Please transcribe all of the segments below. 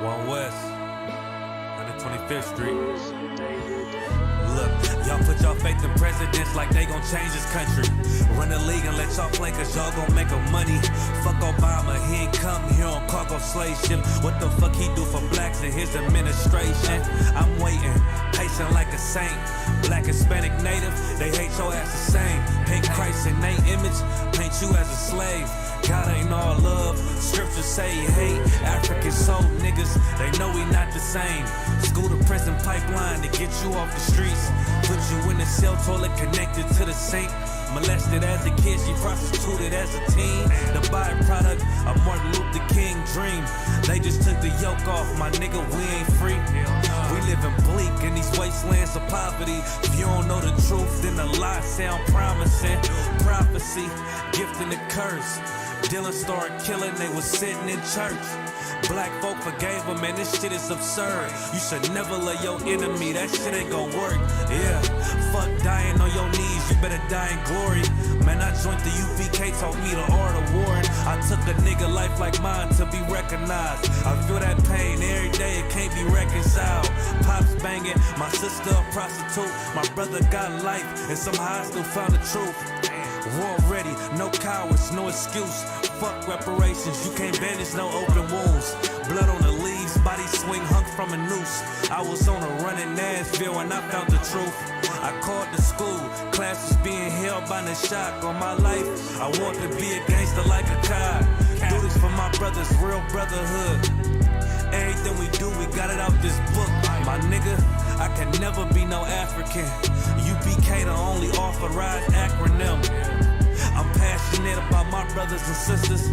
One West, 125th Street. Look, y'all put y'all faith in presidents like they gon' change this country. Run the league and let y'all play cause y'all gon' make a money. Fuck Obama, he ain't come here on cargo slave ship. What the fuck he do for blacks in his administration? I'm waiting, patient like a saint. Black, Hispanic, Native, they hate your ass the same. Paint Christ in their image, paint you as a slave. God ain't all love, scriptures say he hate. African soul niggas, they know we not the same. School to prison pipeline to get you off the streets. Put you in the cell toilet connected to the sink. Molested as a kid, she prostituted as a teen. The byproduct of Martin Luther King dream. They just took the yoke off, my nigga, we ain't free. We living bleak in these wastelands of poverty. If you don't know the truth, then the lies sound promising. Prophecy, gift and a curse. Dylan started killing, they was sitting in church. Black folk forgave him, man, this shit is absurd. You should never love your enemy, that shit ain't gon' work. Yeah, fuck dying on your knees, you better die in glory. Man, I joined the U.P.K, taught me the art of warring. I took a nigga life like mine to be recognized. I feel that pain every day, it can't be reconciled. Pops banging, my sister a prostitute. My brother got life, and somehow I still found the truth. War ready, no cowards, no excuse. Fuck reparations, you can't bandage no open wounds. Blood on the leaves, body swing hung from a noose. I was on a run in Nashville and I found the truth. I called the school, class was being held by the shock on my life. I want to be a gangster like a cop. Do this for my brothers, real brotherhood. Everything we do, we got it out this book. My nigga, I can never be no African. U.P.K the only authorized acronym. I'm passionate about my brothers and sisters.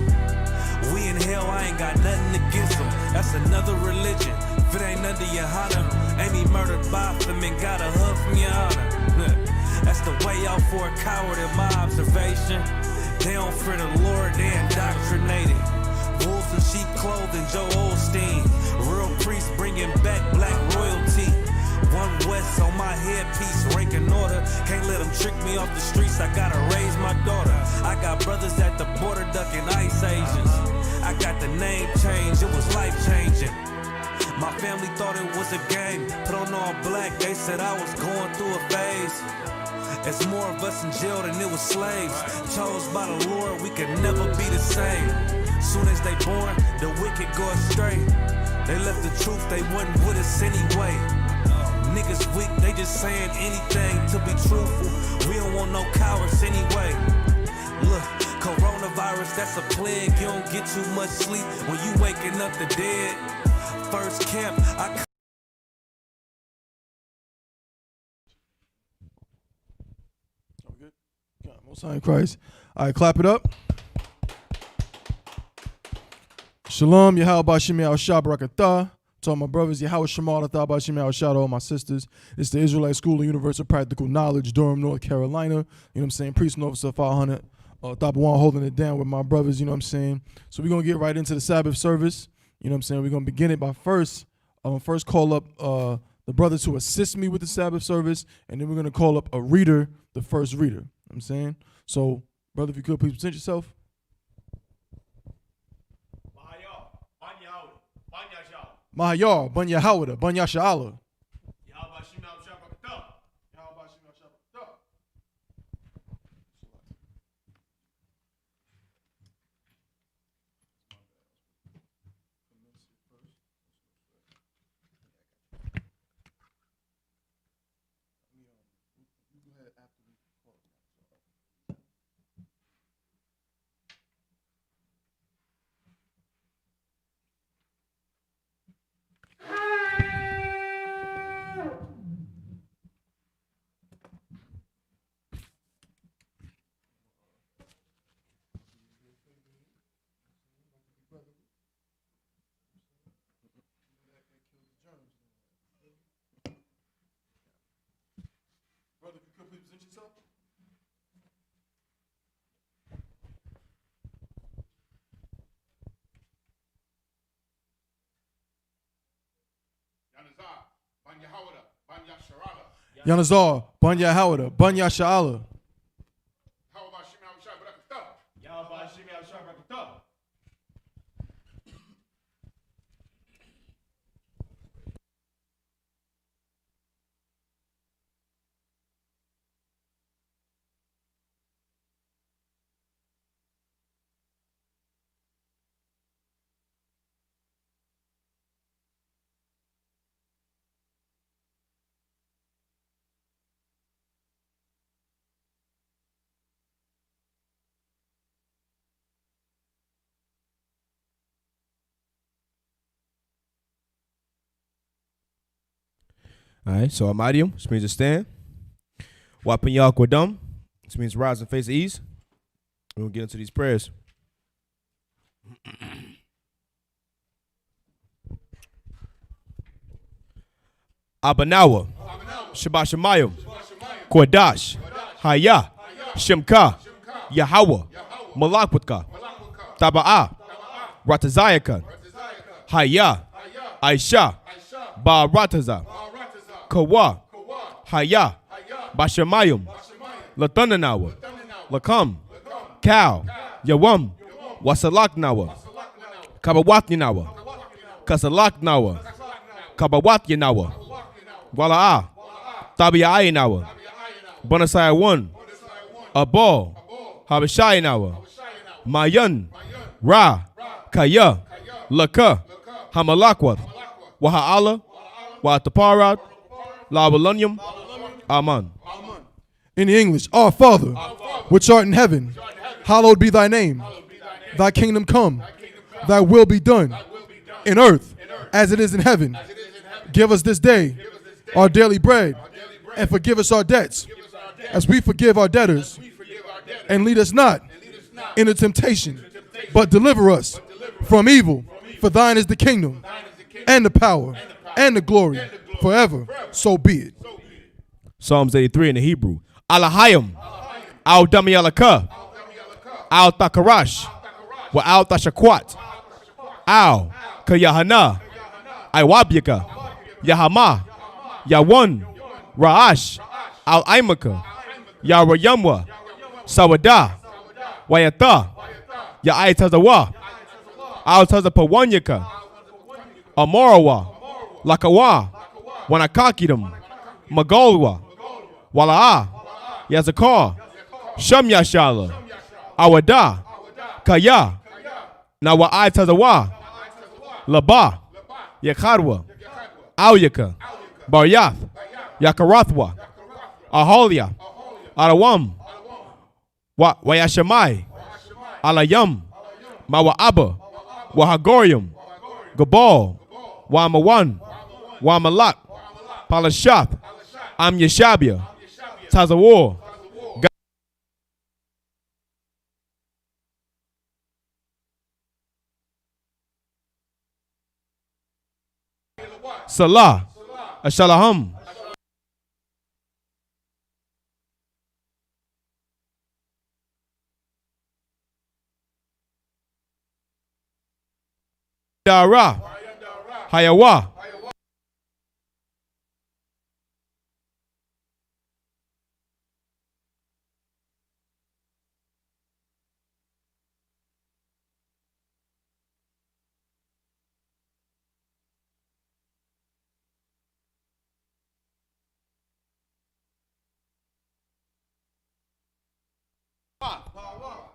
We in hell, I ain't got nothing against them. That's another religion. If it ain't under YAHANNA, ain't he murdered by them and got a hug from YAHANNA. That's the way out for a coward in my observation. They don't fear the Lord, they indoctrinated. Wolves in sheep clothing, Joe Osteen. Real priests bringing back black royalty. One West on my headpiece, rank and order. Can't let them trick me off the streets, I gotta raise my daughter. I got brothers at the border ducking ICE agents. I got the name change, it was life changing. My family thought it was a game. Put on all black, they said I was going through a phase. It's more of us in jail than it was slaves. Chose by the Lord, we could never be the same. Soon as they born, the wicked go astray. They left the truth, they wasn't with us anyway. Niggas weak, they just saying anything to be truthful. We don't want no cowards anyway. Look, coronavirus, that's a plague. You don't get too much sleep when you waking up the dead. First camp, I good? God, Most High in Christ. All right, clap it up. Shalom, YAHANNA. To all my brothers, Yahweh Shemal, Athabah Shemal, shout out all my sisters. It's the Israelite School of Universal Practical Knowledge, Durham, North Carolina. You know what I'm saying? Priest and Officer 500. Athabah one holding it down with my brothers, you know what I'm saying? So we're going to get right into the Sabbath service. You know what I'm saying? We're going to begin it by first call up the brothers who assist me with the Sabbath service, and then we're going to call up a reader, the first reader. You know what I'm saying? So, brother, if you could, please present yourself. Mahayar, Banya Hawada, Banya Sha'ala. Brother, if you could please present yourself. Yanazar, Banya Hawada, Banya Sha'ala. All right, so Amadium, which means to stand. Wapinya Kwadam, which means rise and face the east. We'll get into these prayers. Abanawa, Shabbat Shemayim, Kodash, Haya, Shemka, Yahweh, Malakwaka, Taba'a, Ratazayaka, Haya, Aisha, Ba Rataza, Kawa, Haya, Bashamayim, Latananawa, Lakam, Cow, Yawam, Wasalaknawa, Kabawatninawa, Kasalaknawa, Kabawatyanawa, Wala'a, Tabia'inawa, Bonasai 1, Abal, Habashayinawa, Mayan, Ra, Kaya, Laka, Hamalakwat, Waha'ala, Wa'ataparat, Labalunium, Aman. In the English, Our Father, which art in heaven, hallowed be thy name. Thy kingdom come, thy will be done, in earth as it is in heaven. Give us this day our daily bread, and forgive us our debts, as we forgive our debtors. And lead us not into temptation, but deliver us from evil. For thine is the kingdom, and the power, and the glory, forever. So be it. Psalms 83 in the Hebrew. Alahayim, Al Damiyalaka, Al Takarash, Wa Al Tashakwat, Al Kayahanna, I.W.K, Yahama, Yawan, Ra'ash, Al Imaka, Yarayamwa, Sawada, Wayata, Ya'itazawa, Al Tazapawanyaka, Amorawa, Lakawa, Wanakakidam, Magolwa, Wala'a, Yazakar, Shamyashala, Awada, Kaya, Nawa'itazawa, Laba, Yakadwa, Awyaka, Baryath, Yakarathwa, Aholia, Arawam, Wayashamai, Alayam, Mawa'aba, Wahagorium, Gabal, Wamawan, Wamalak, Palashath, Am Yeshabia, Tazawar, Salah, Shalaham, Dara, Hayawa,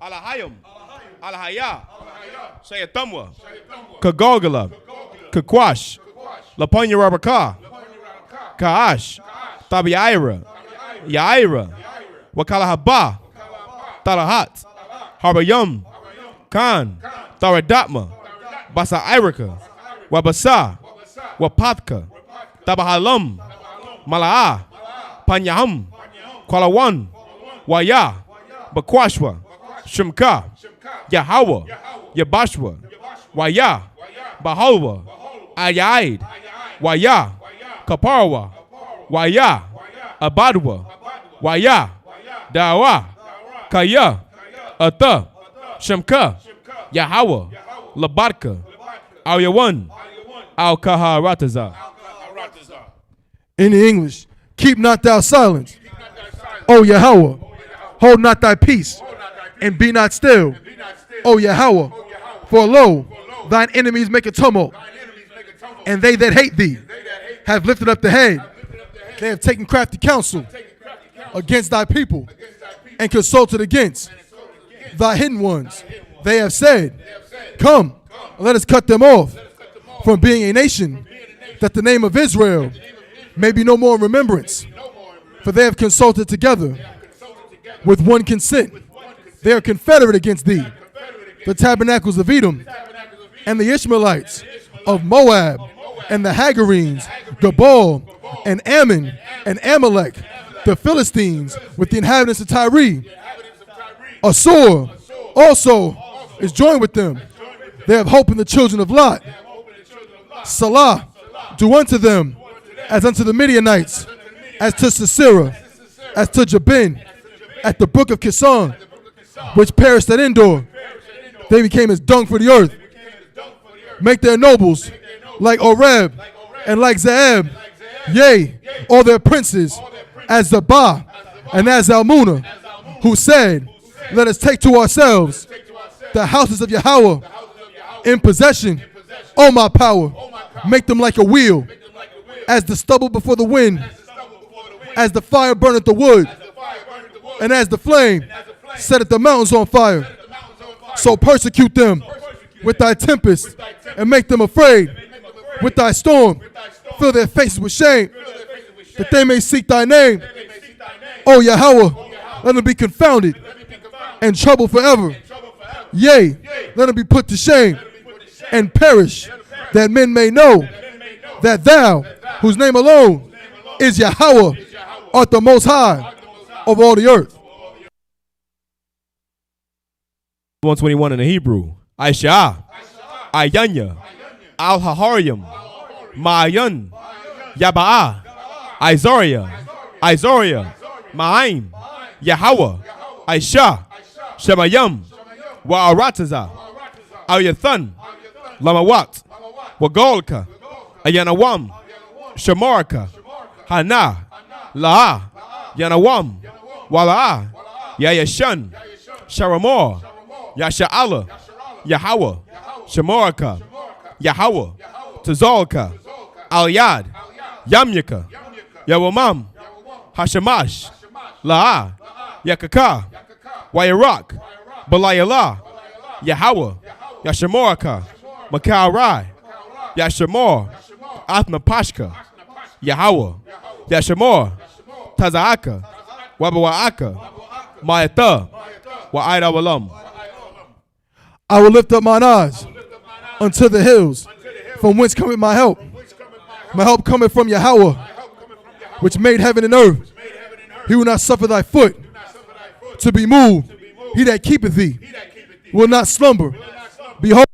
Alahayim, Alahaya, Shayatamwa, Kagogala, Kakwash, Lapanya Rabaka, Kaash, Tabiaira, Yaira, Wakalahaba, Talahat, Harbayum, Khan, Taradatma, Basa Irika, Wabasa, Wapatka, Tabahalam, Mala'a, Panyaham, Kwalawan, Waya, Bakwashwa, Shemka, Yahweh, Yabashwa, Waya, Bahalwa, Ayaid, Waya, Kaparwa, Waya, Abadwa, Waya, Dawa, Kaya, Ata, Shemka, Yahweh, Labatka, Al-Yawan, Al-Kaharataza. In the English, keep not thou silence, O Yahweh, hold not thy peace, and be not still, O Yahweh, for lo, thine enemies make a tumult, and they that hate thee have lifted up the head. They have taken crafty counsel against thy people, and consulted against thy hidden ones. They have said, come, let us cut them off from being a nation, that the name of Israel may be no more in remembrance. For they have consulted together with one consent. They are confederate against thee, the tabernacles of Edom, and the Ishmaelites of Moab, and the Hagarenes, Gabal, and Ammon and Amalek, the Philistines, with the inhabitants of Tyre. Assur also is joined with them. They have hope in the children of Lot. Salah, do unto them as unto the Midianites, as to Sisera, as to Jabin, at the brook of Kison, which perished at Endor. They became as dung for the earth. Make their nobles like Oreb and like Zeeb, yea, all their princes, as Zabah and as Zalmunna, who said, let us take to ourselves the houses of Yahweh in possession. O my power, make them like a wheel, as the stubble before the wind, as the fire burneth the wood, and as the flame setteth the mountains on fire. So persecute them with thy tempest, and make them afraid with thy storm. Fill their faces with shame, that they may seek thy name. O Yahweh, let them be confounded and troubled forever. Yea, let them be put to shame and perish, that men may know that thou, whose name alone is Yahweh, art the most high of all the earth. 121 in the Hebrew. I.S.U.P.K, I.Y.A.H.N.N.A, Al-Haharyim, Ma'ayan, Yaba'ah, Izoria, Ma'aim, Yahweh, Aisha, Shemayim, Wa'arataza, Al-Yathan, Lamawat, Wagolka, Ayanawam, Shamarka, Hana, La'ah, Yanawam, Wala'ah, Yayashan, Sharamor, Yasha'ala, Yahweh, Shamarka, Yahweh, Tazalka, Al-Yad, Yamyaka, Yawamam, Hashamash, La'ah, Yakaka, Wayarak, Balayala, Yahweh, Yashamoraka, Makarai, Yashamor, Athnapashka, Yahweh, Yashamor, Tazaaka, Wabawaaka, Ma'atha, Wa'aidawalam. I will lift up mine eyes unto the hills, from whence cometh my help. My help cometh from Yahweh, which made heaven and earth. He will not suffer thy foot to be moved. He that keepeth thee will not slumber. Behold,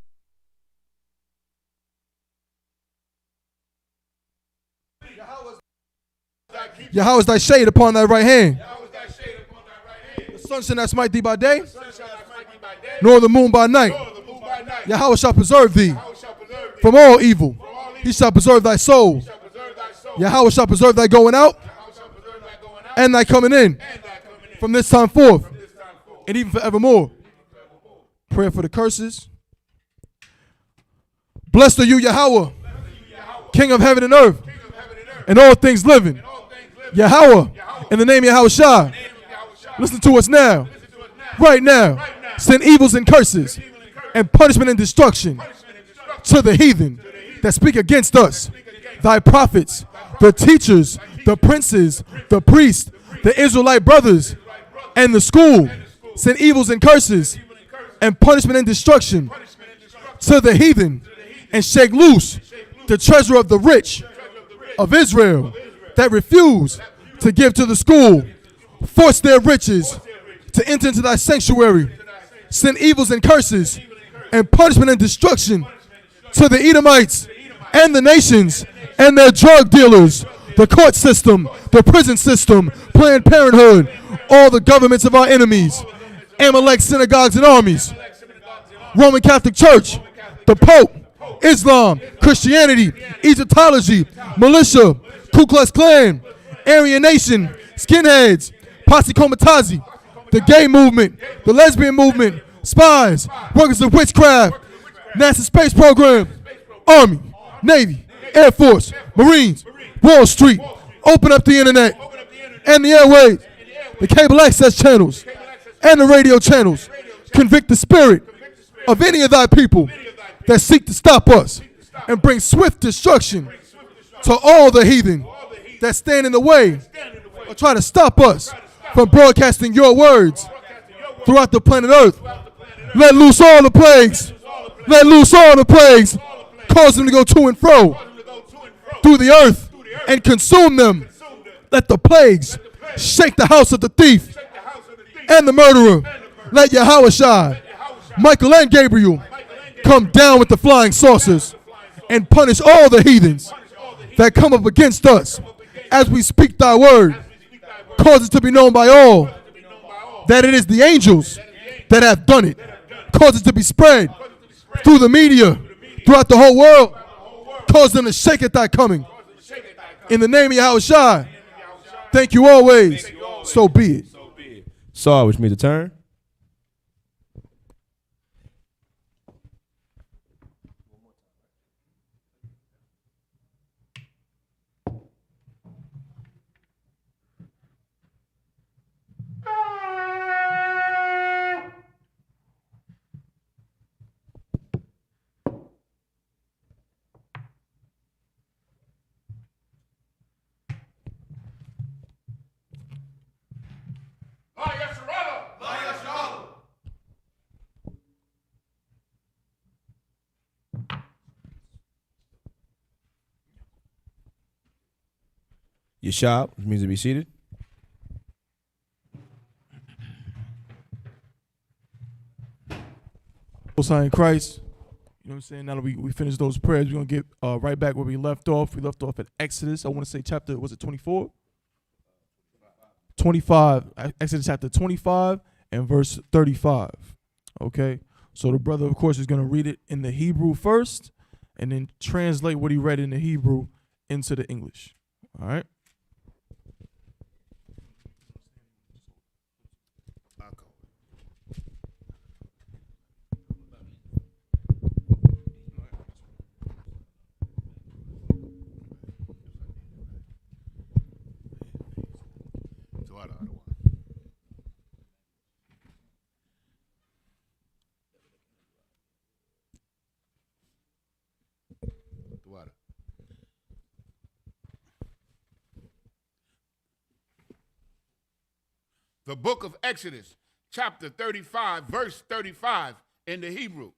Yahweh is thy shade upon thy right hand. The sun shall not smite thee by day, nor the moon by night. Yahweh shall preserve thee from all evil. He shall preserve thy soul. Yahweh shall preserve thy going out and thy coming in from this time forth and even forevermore. Prayer for the curses. Blessed are you, Yahweh, King of heaven and earth, and all things living. Yahweh, in the name of Yahweh Shai, listen to us now, right now. Send evils and curses and punishment and destruction to the heathen that speak against us, thy prophets, the teachers, the princes, the priests, the Israelite brothers, and the school. Send evils and curses and punishment and destruction to the heathen, and shake loose the treasure of the rich of Israel that refuse to give to the school. Force their riches to enter into thy sanctuary. Send evils and curses and punishment and destruction to the Edomites and the nations and their drug dealers, the court system, the prison system, Planned Parenthood, all the governments of our enemies, Amalek synagogues and armies, Roman Catholic Church, the Pope, Islam, Christianity, Egyptology, militia, Ku Klux Klan, Aryan Nation, skinheads, Posse Comitazi, the gay movement, the lesbian movement, spies, workers of witchcraft, NASA space program, Army, Navy, Air Force, Marines, Wall Street, open up the internet and the airwaves, the cable access channels, and the radio channels. Convict the spirit of any of thy people that seek to stop us and bring swift destruction to all the heathen that stand in the way or try to stop us from broadcasting your words throughout the planet Earth. Let loose all the plagues. Let loose all the plagues. Cause them to go to and fro through the earth and consume them. Let the plagues shake the house of the thief and the murderer. Let Yahweh, Michael and Gabriel come down with the flying saucers and punish all the heathens that come up against us as we speak thy word. Cause it to be known by all that it is the angels that have done it. Cause it to be spread through the media, throughout the whole world. Cause them to shake at thy coming. In the name of Yahweh, thank you always. So be it. Saw, which means a turn. Yashab, which means to be seated. Most High in Christ. You know what I'm saying? Now that we finished those prayers, we're going to get right back where we left off. We left off at Exodus. I want to say chapter, was it 24? 25. Exodus chapter 25 and verse 35. Okay? So the brother, of course, is going to read it in the Hebrew first and then translate what he read in the Hebrew into the English. All right? The book of Exodus, chapter 35, verse 35 in the Hebrew.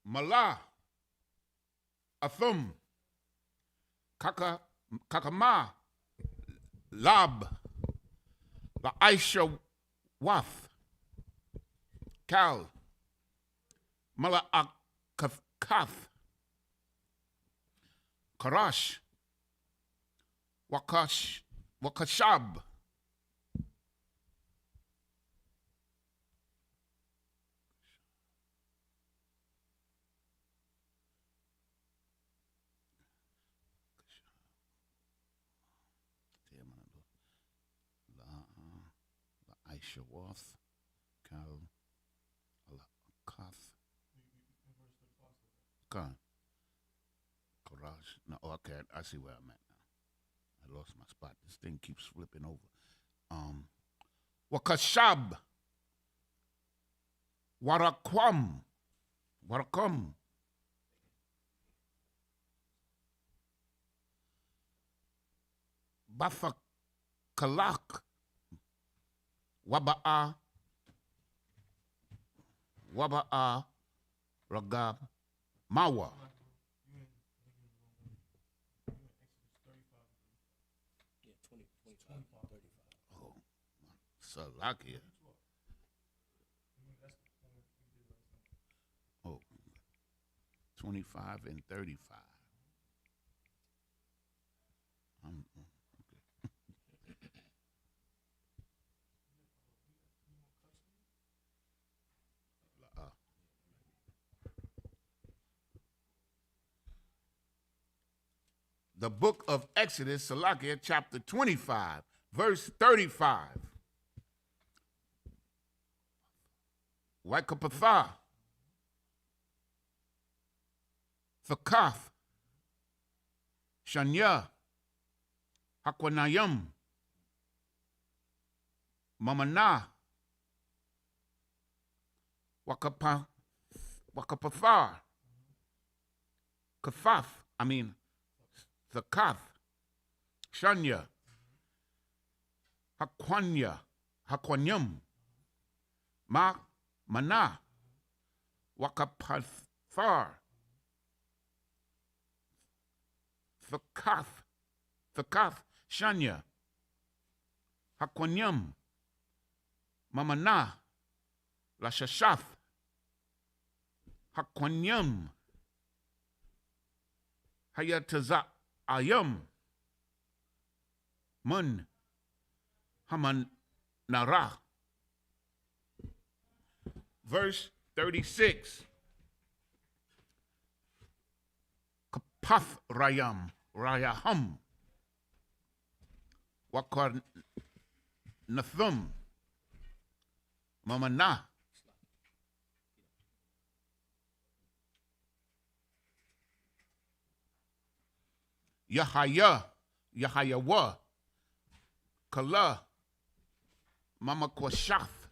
Malah, Athum, Kakama, Lab, the I.S.U.P.K, Kal, Mala'akath, Karash, Wakashab, I.S.U.P.K, Kal, Karash. No, okay, I see where I'm at now. I lost my spot. This thing keeps flipping over. Wakashab, Warakum, Bathakalak, Waba'a, Ragab, Mawa. Oh, Salakia. Oh, 25 and 35. Okay. The book of Exodus, Salakia, chapter 25, verse 35. Waikapatha, Thakath, Shanya, Hakwanayam, Mamana, Wakapathar, Kathaf, Thakath, Shanya, Hakwanyum, Mana, Wakapathar, Thakath, Shanya, Hakwanyum, Mamana, Lashashath, Hakwanyum, Hayataza Ayum, Mun, Haman Narah. Verse 36. Kapath Rayahum, Wakar Nathum, Mamana. Yahayawa, Kala, Mama Kwashath,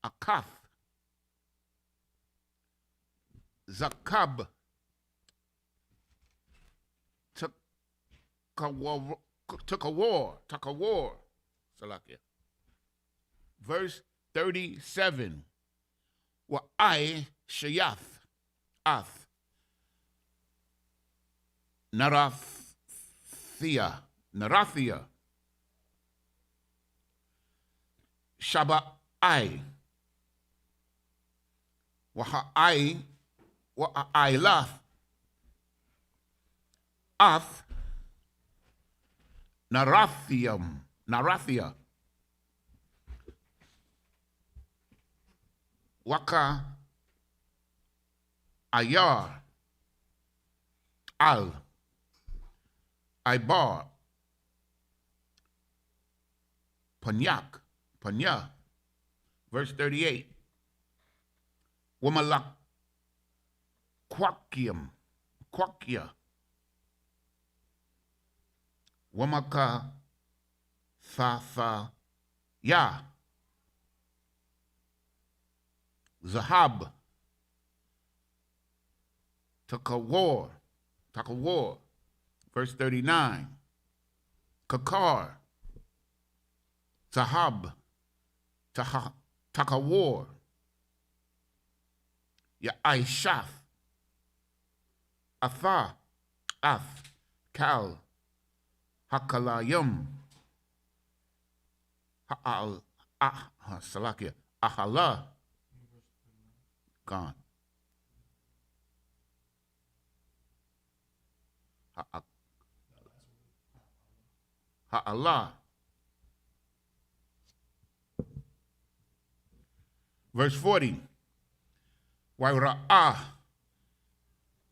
Akath, Zakab, took a war, Salakia. Verse 37. Wa I Shayath, Ath, Narathia, Shaba I, Wa'ailath, Ath, Narathia, Waka Ayar, Al, Ibar, Panya. Verse 38. Wamalak Kwakia, Wamaka Ya, Zahab, Takawar. Verse 39. Kakar, Zahab, Takawar, Ya'ishaf, Ath, Kal, Hakalayum, Salakia, Ahala, gone. Ha'Allah. Verse 40. Waira'ah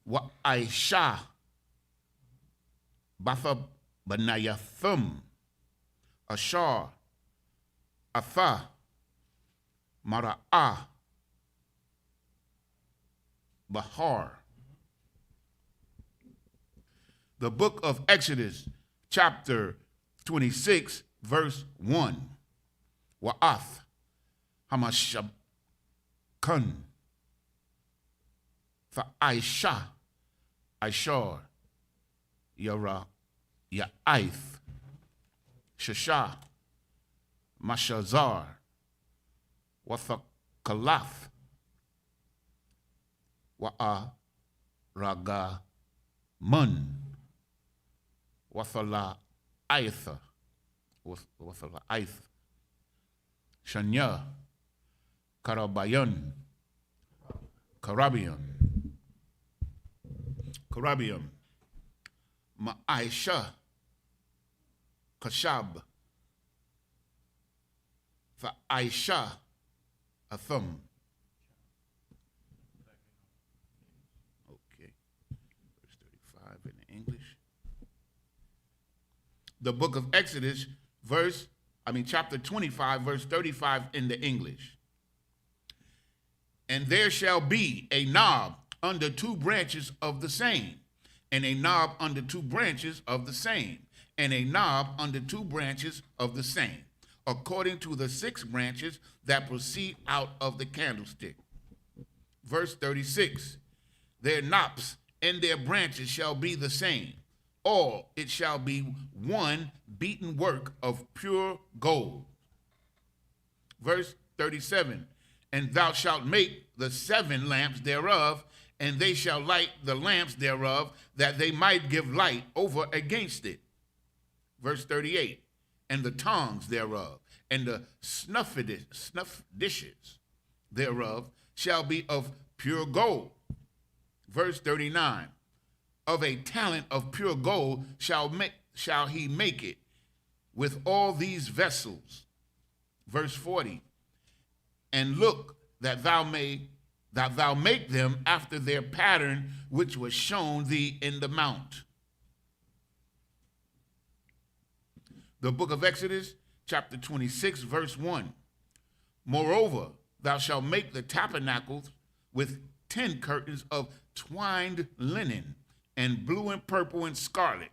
wa Aisha Batha Banayathum Ashar Atha Mara'ah Bahar. The book of Exodus, chapter 26, verse 1. Wa'ath Hamashabkun for Aisha, Aishar, Yara, Ya'ith, Shasha, Mashazar, Wathakalath, Wa'araga Mun, Wathala Aitha, Shanya, Karabian, Ma'aisha, Kashab, Fa'aisha, Athum. Okay, verse 35 in English. The book of Exodus, chapter 25, verse 35 in the English. And there shall be a knob under two branches of the same, and a knob under two branches of the same, and a knob under two branches of the same, according to the 6 branches that proceed out of the candlestick. Verse 36, their knops and their branches shall be the same. all it shall be one beaten work of pure gold. Verse 37, and thou shalt make the 7 lamps thereof, and they shall light the lamps thereof, that they might give light over against it. Verse 38, and the tongs thereof, and the snuff dishes thereof shall be of pure gold. Verse 39, of a talent of pure gold shall he make it with all these vessels. Verse 40, and look that thou make them after their pattern which was shown thee in the mount. The book of Exodus, chapter 26, verse 1. Moreover, thou shalt make the tabernacles with 10 curtains of twined linen, and blue and purple and scarlet,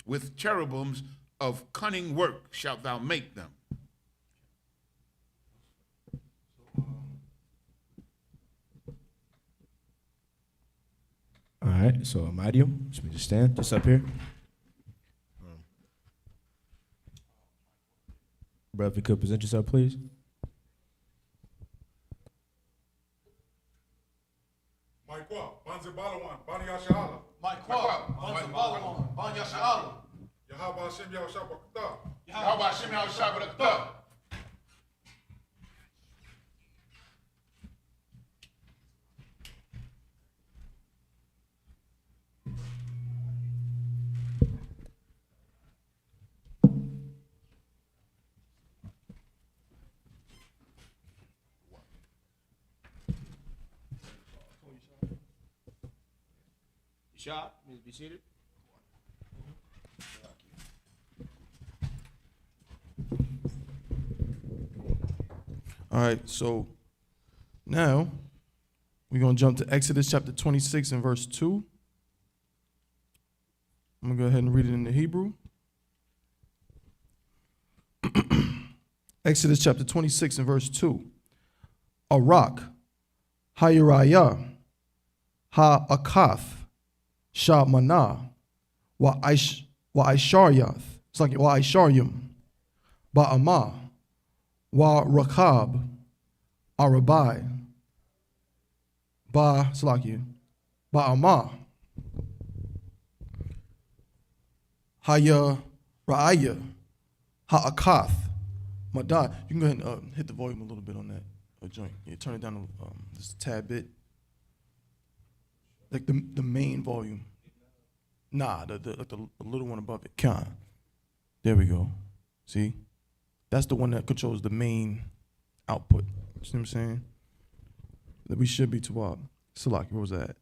with cherubims of cunning work shalt thou make them. All right, so Mario, just me to stand just up here. Brother, if you could present yourself, please. Maikwa, Banze Balawan, Bani Yashala. Maikwa, Banze Balawan, Bani Yashala. Yahaba Hashem Yahushua. Yahweh Hashem Yahushua. Shop, please be seated. All right, so now we're going to jump to Exodus chapter 26 and verse 2. I'm going to go ahead and read it in the Hebrew. Exodus chapter 26 and verse 2. A rock, Hayirayah, Ha-Akath, Sha-Manah, Wa-Isharyath, it's like Wa-Isharyim, Ba'amah, Wa-Rakab, Arabai, Ba'amah, Haya-Ra'aya, Ha-Akath, Madai. You can go ahead and hit the volume a little bit on that joint. Yeah, turn it down just a tad bit. Like the main volume. Nah, the little one above it. There we go. See? That's the one that controls the main output. You see what I'm saying? That we should be to Salaki, where was that?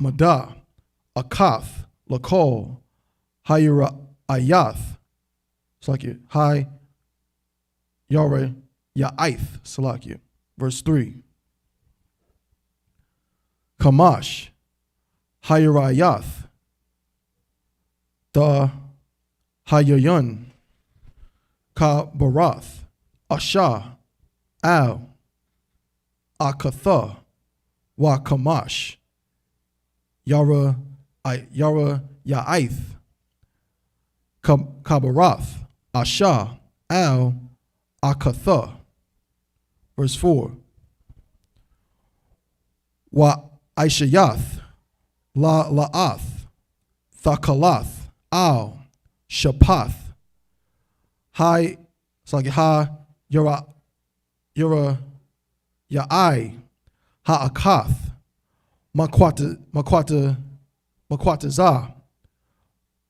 Madah, Akath, Lakol, Hayirayath. Salaki, Hay, Yare, Ya'ith, Salaki. Verse 3. Kamash, Hayirayath, Da Hayayun, Ka-Barath, Asha, Al, Akatha, Wa Kamash, Yara Ya'ith, Ka-Barath, Asha, Al, Akatha. Verse 4. Wa Aishayath, La'ath, Thakalath, Al, Shapath, Hi, it's like Ha, Yara, Ya'ai, Ha'akath, Makwatazah,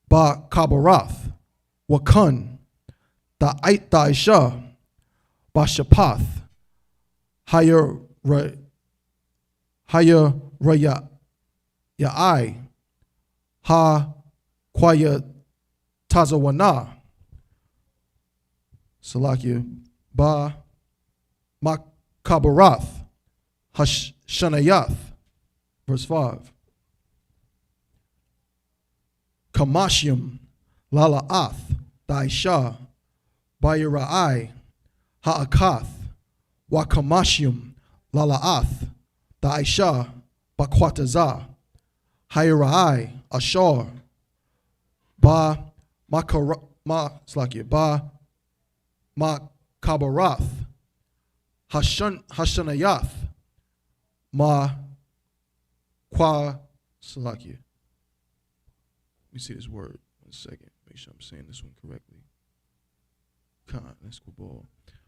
Ba Kabarath, Wakun, Da'isha, Ba Shapath, Haya Ya'ai, Ha Kwaya Tazawana, Salakia, Ba Makabarath, Hashanayath. Verse 5. Kamashium, Lala'ath, Daisha, Bayira'ai, Ha'akath, Wakamashium, Lala'ath, Daisha, Bakwatazah, Hayrai, Ashar, Ba Makabarath, Hashanayath, Ma Kwa Salakia. Let me see this word. 1 second. Make sure I'm saying this one correctly. Khan, let's go ball.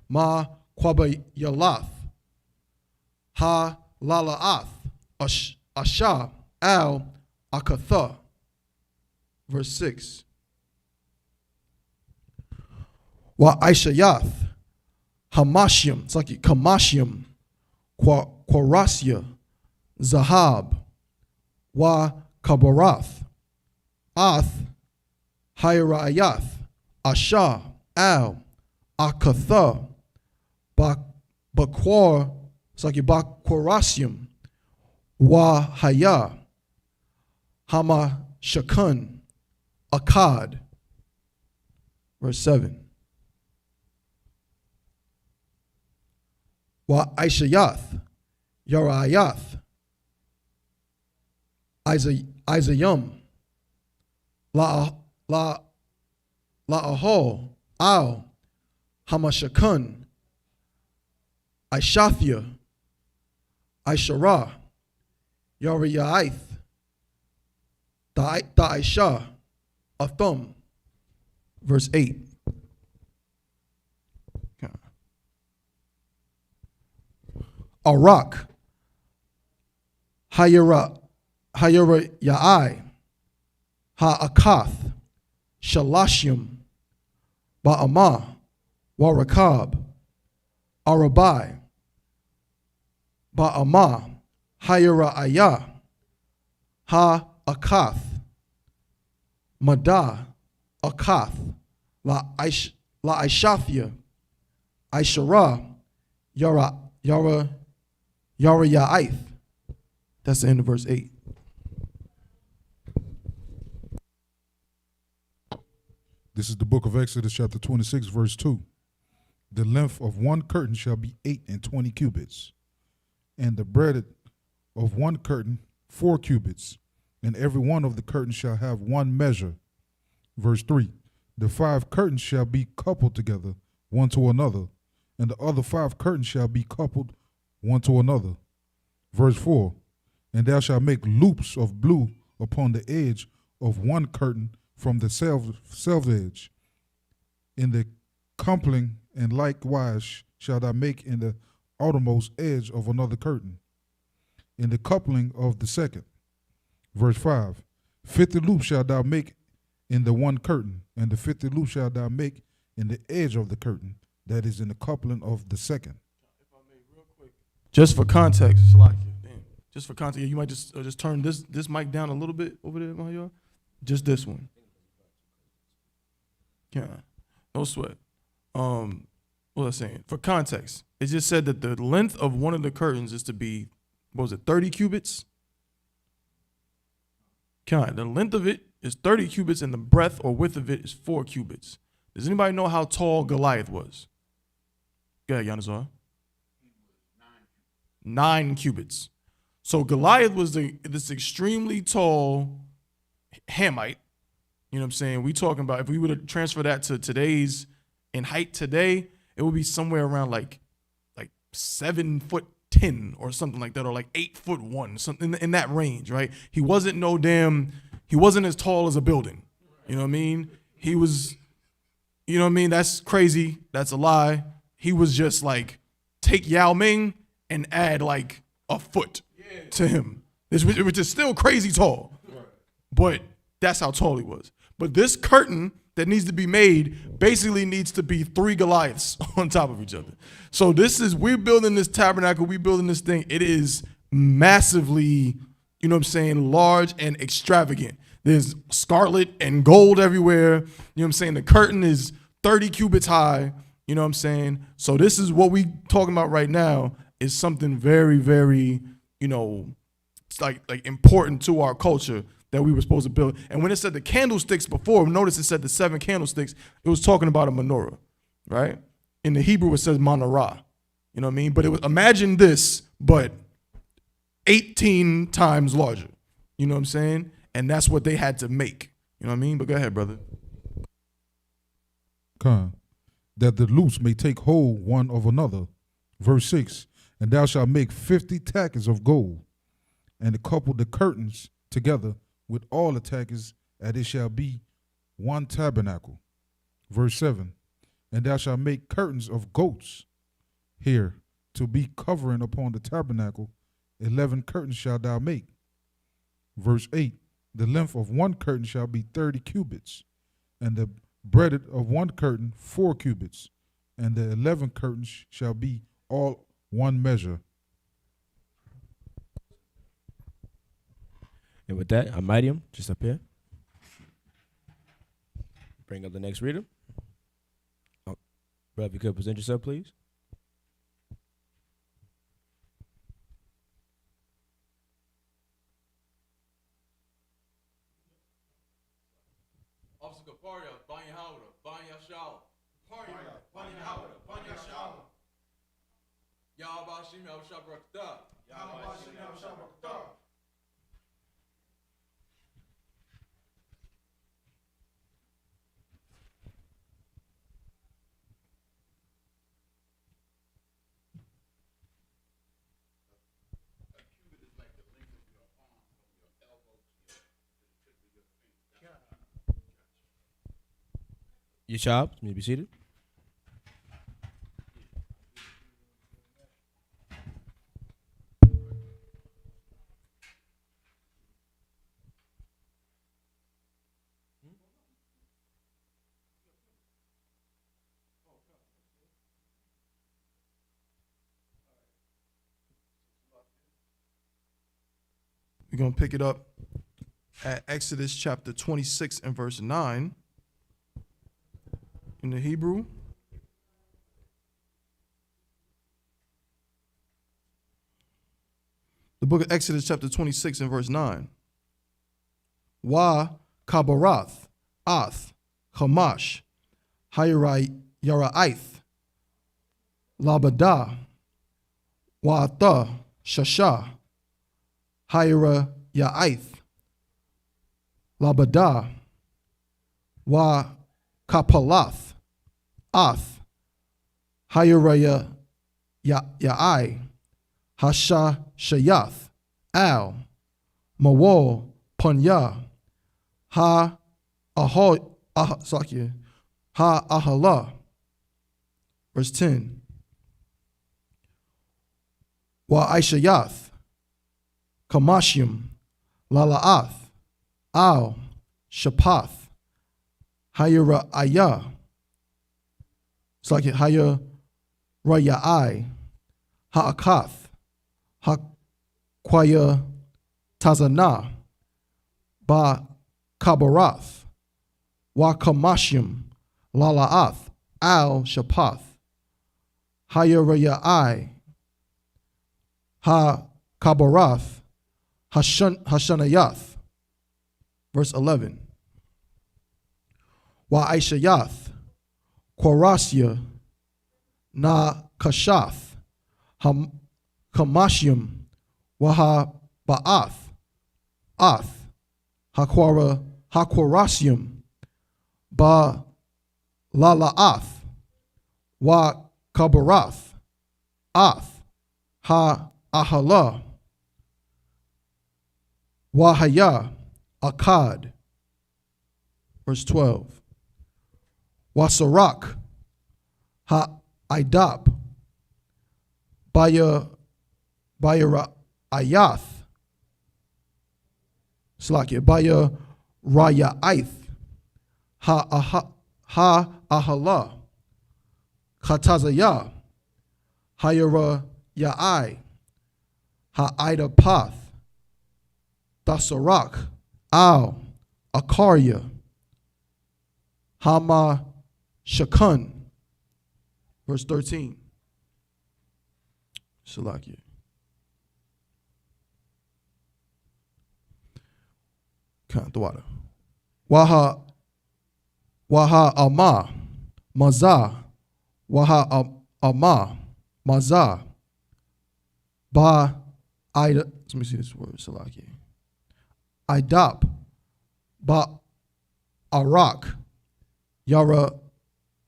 Ma Kwabayalath, Ha Lalaath, Asha, Al Akatha. Verse 6. Wa Aishayath, Hamashim, it's like Kamashim, Quarasya, Zahab, Wa Kabarath, Ath, Hayrayath, Asha, Al, Akatha, Bakwar, it's like Bakwarasium, Wa Haya, Hama Shakun, Akkad. Verse 7. Wa Aishayath, Yarayath, Isayum, La'ahol, Al, Hamashakun, Aishathia, Aishara, Yarayaith, Da'aisha, Athum. Verse 8. Arak, Hayara Ya'ai, Ha'akath, Shalashim, Ba'amah, Warakab, Arabai, Ba'amah, Hayara Ayah, Ha'akath, Madah, Akath, La'aishathia, Aishara, Yaraya'ith. That's the end of verse 8. This is the book of Exodus, chapter 26, verse 2. The length of one curtain shall be 28 cubits, and the breadth of one curtain 4 cubits, and every one of the curtains shall have one measure. Verse 3. The 5 curtains shall be coupled together, one to another, and the other 5 curtains shall be coupled one to another. Verse 4. And thou shalt make loops of blue upon the edge of one curtain from the self edge, in the coupling, and likewise shalt thou make in the outermost edge of another curtain, in the coupling of the second. Verse 5. 50 loops shalt thou make in the one curtain, and the 50 loops shalt thou make in the edge of the curtain, that is in the coupling of the second. If I may, real quick. Just for context, just for context, you might just turn this mic down a little bit over there, Mario. Just this one. Yeah, no sweat. What was I saying? For context, it just said that the length of one of the curtains is to be, what was it, 30 cubits? The length of it is 30 cubits, and the breadth or width of it is 4 cubits. Does anybody know how tall Goliath was? Go ahead, Yanazar. 9 cubits. So Goliath was this extremely tall Hamite. You know what I'm saying? We talking about, if we were to transfer that to today's, in height today, it would be somewhere around like 7'10" or something like that, or like 8'1", something in that range, right? He wasn't as tall as a building. You know what I mean? He was, you know what I mean? That's crazy. That's a lie. He was just like, take Yao Ming and add like a foot to him, which is still crazy tall. But that's how tall he was. But this curtain that needs to be made basically needs to be 3 Goliaths on top of each other. So we're building this tabernacle, we're building this thing. It is massively, you know what I'm saying, large and extravagant. There's scarlet and gold everywhere. You know what I'm saying? The curtain is 30 cubits high. You know what I'm saying? So this is what we talking about right now, is something very, very, you know, it's like important to our culture that we were supposed to build. And when it said the candlesticks before, notice it said the 7 candlesticks, it was talking about a menorah, right? In the Hebrew, it says menorah, you know what I mean? But it was, imagine this, but 18 times larger. You know what I'm saying? And that's what they had to make. You know what I mean? But go ahead, brother. Con, that the loops may take hold one of another. Verse 6, and thou shalt make 50 tackets of gold, and couple the curtains together with all the tackets, and it shall be one tabernacle. Verse 7, and thou shalt make curtains of goats here to be covering upon the tabernacle. 11 curtains shalt thou make. Verse 8, the length of one curtain shall be 30 cubits, and the breadth of one curtain 4 cubits, and the 11 curtains shall be all one measure. And with that, I'm Mightium, just up here. Bring up the next reader. Oh, bro, if you could present yourself, please. Officer Kaparia, Banya Howda, Banya Shala. Kaparia, Banya Howda, Banya Shala. Yahweh Shimi Al-Shab Rakta. Yahweh Shimi Al-Shab Rakta. Your job, you may be seated. We're going to pick it up at Exodus chapter 26 and verse 9 in the Hebrew. The book of Exodus chapter 26 and verse 9. Wa kabarath, ath, hamash, hayrai yara'ith, labada, wa'ata, shasha, hayra ya'ith, labada, wa kapalath, ath, hayra ya'ai, hasha shayath, al, mawal, panya, ha ahala. Verse 10. Wa aishayath, kamashim, lala'ath, al, shapath, hayra ayah. It's like hayra raya'ai, ha'akath, ha'kwaya tazanah, ba kabarath, wa kamashim, lala'ath, al shapath, hayarayai, ha kabarath, hashanayath. Verse 11. Wa aishayath, quarasya, na kashath, kamashim, waha ba'ath, ath, hakwarasium, ba lala'ath, wa kabarath, ath, ha ahala, wa haya, akad. Verse 12. Wa sarak, ha idap, baya ayath, Slakia, baya raya'ith, ha ahala, Khatazaya, hayara ya'ai, ha ida path, dasarak, al, akarya, hama shakun. Verse 13. Salakia. Count the water. Waha ama, maza, waha ama, maza, ba ida. Let me see this word, Salaki. I.D.A.P. Ba'arak,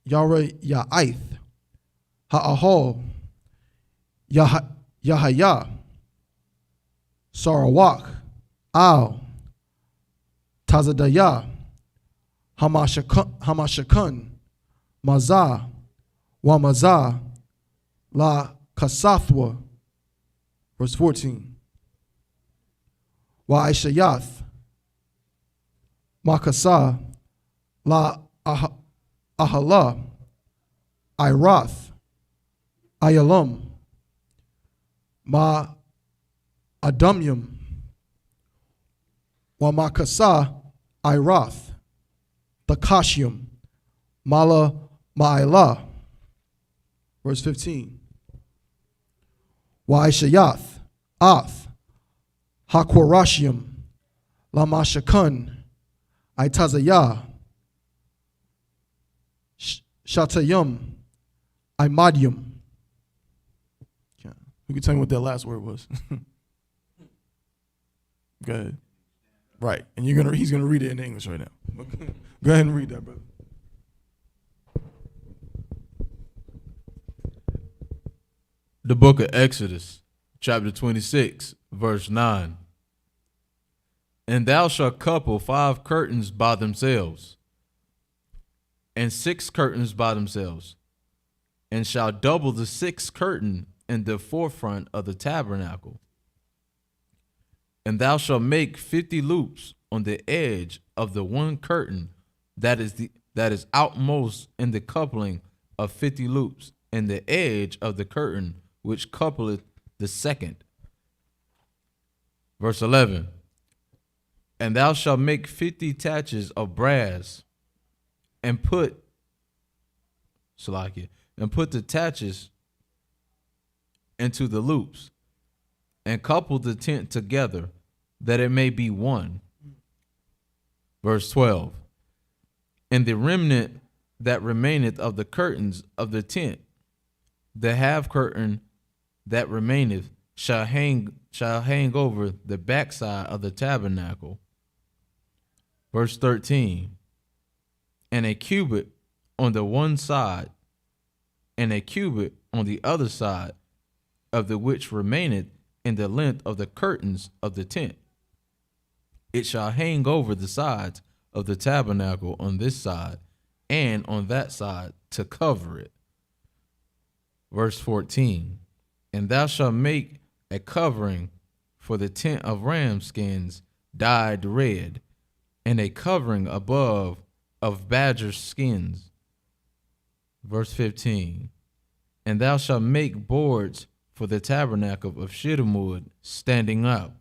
Ya'ith, Ha'ahol, Yahaya, Sarawak, Al, Tazadaya, Hamashakun, Mazah, Wamazah, La Kasathwa, verse 14. Wa'ishayath, Makasah, La Ahala, Irath, Ayalum, Ma Adumyum, Wamakasah, Irath, Thakashium, Mala Ma'ila, verse 15. Wa'ishayath, Ath, Hakwarashium, Lamashakun, Itazayah, Shatayum, Imadium. Who can tell me what that last word was? Go ahead. Right, and he's gonna read it in English right now. Go ahead and read that, brother. The book of Exodus, chapter 26, verse 9. And thou shalt couple 5 curtains by themselves, and 6 curtains by themselves, and shall double the 6th curtain in the forefront of the tabernacle. And thou shalt make 50 loops on the edge of the one curtain that is outmost in the coupling of 50 loops, and the edge of the curtain which coupleth the second. Verse 11. And thou shalt make 50 taches of brass, and put the taches into the loops, and couple the tent together, that it may be one. Verse 12. And the remnant that remaineth of the curtains of the tent, the half curtain that remaineth, shall hang over the backside of the tabernacle. Verse 13. And a cubit on the one side, and a cubit on the other side, of the which remaineth in the length of the curtains of the tent. It shall hang over the sides of the tabernacle on this side and on that side to cover it. Verse 14. And thou shalt make a covering for the tent of ram skins dyed red, and a covering above of badger skins. Verse 15. And thou shalt make boards for the tabernacle of shittim wood standing up.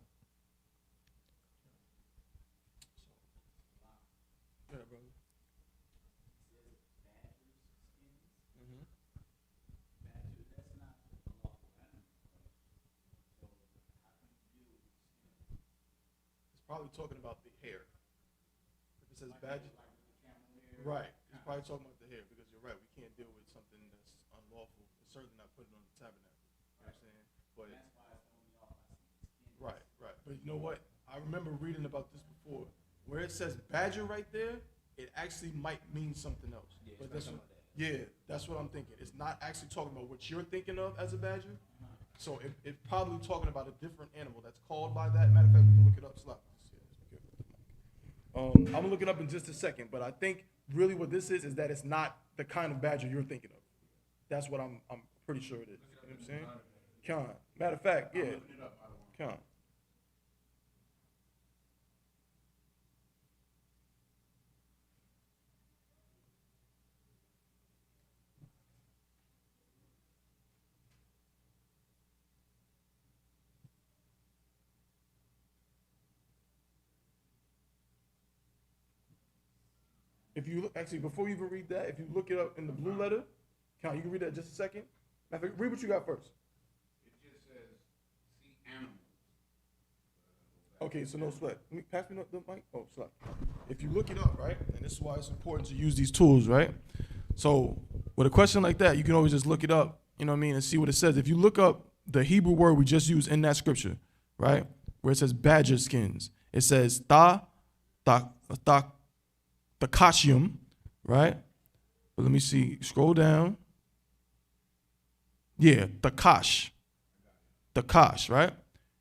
Probably talking about the hair. If it says badger, right? He's probably talking about the hair, because you're right. We can't deal with something that's unlawful. It's certainly not putting on the tabernacle. You know what I'm saying? But right. But you know what? I remember reading about this before. Where it says badger right there, it actually might mean something else. Yeah, but that's what I'm thinking. It's not actually talking about what you're thinking of as a badger. So it's probably talking about a different animal that's called by that. Matter of fact, we can look it up. I'm gonna look it up in just a second, but I think really what this is that it's not the kind of badger you're thinking of. That's what I'm pretty sure it is. You know what I'm saying? Con. Matter of fact, yeah. Con. If you look, actually, before you even read that, if you look it up in the blue letter, Count, you can read that in just a second. Matter of fact, read what you got first. It just says, see animals. Okay, so no sweat. Pass me the mic. Oh, sweat. If you look it up, right, and this is why it's important to use these tools, right? So with a question like that, you can always just look it up, you know what I mean, and see what it says. If you look up the Hebrew word we just used in that scripture, right, where it says badger skins, It says thakashium, right? But let me see. Scroll down. Yeah, thakash, right?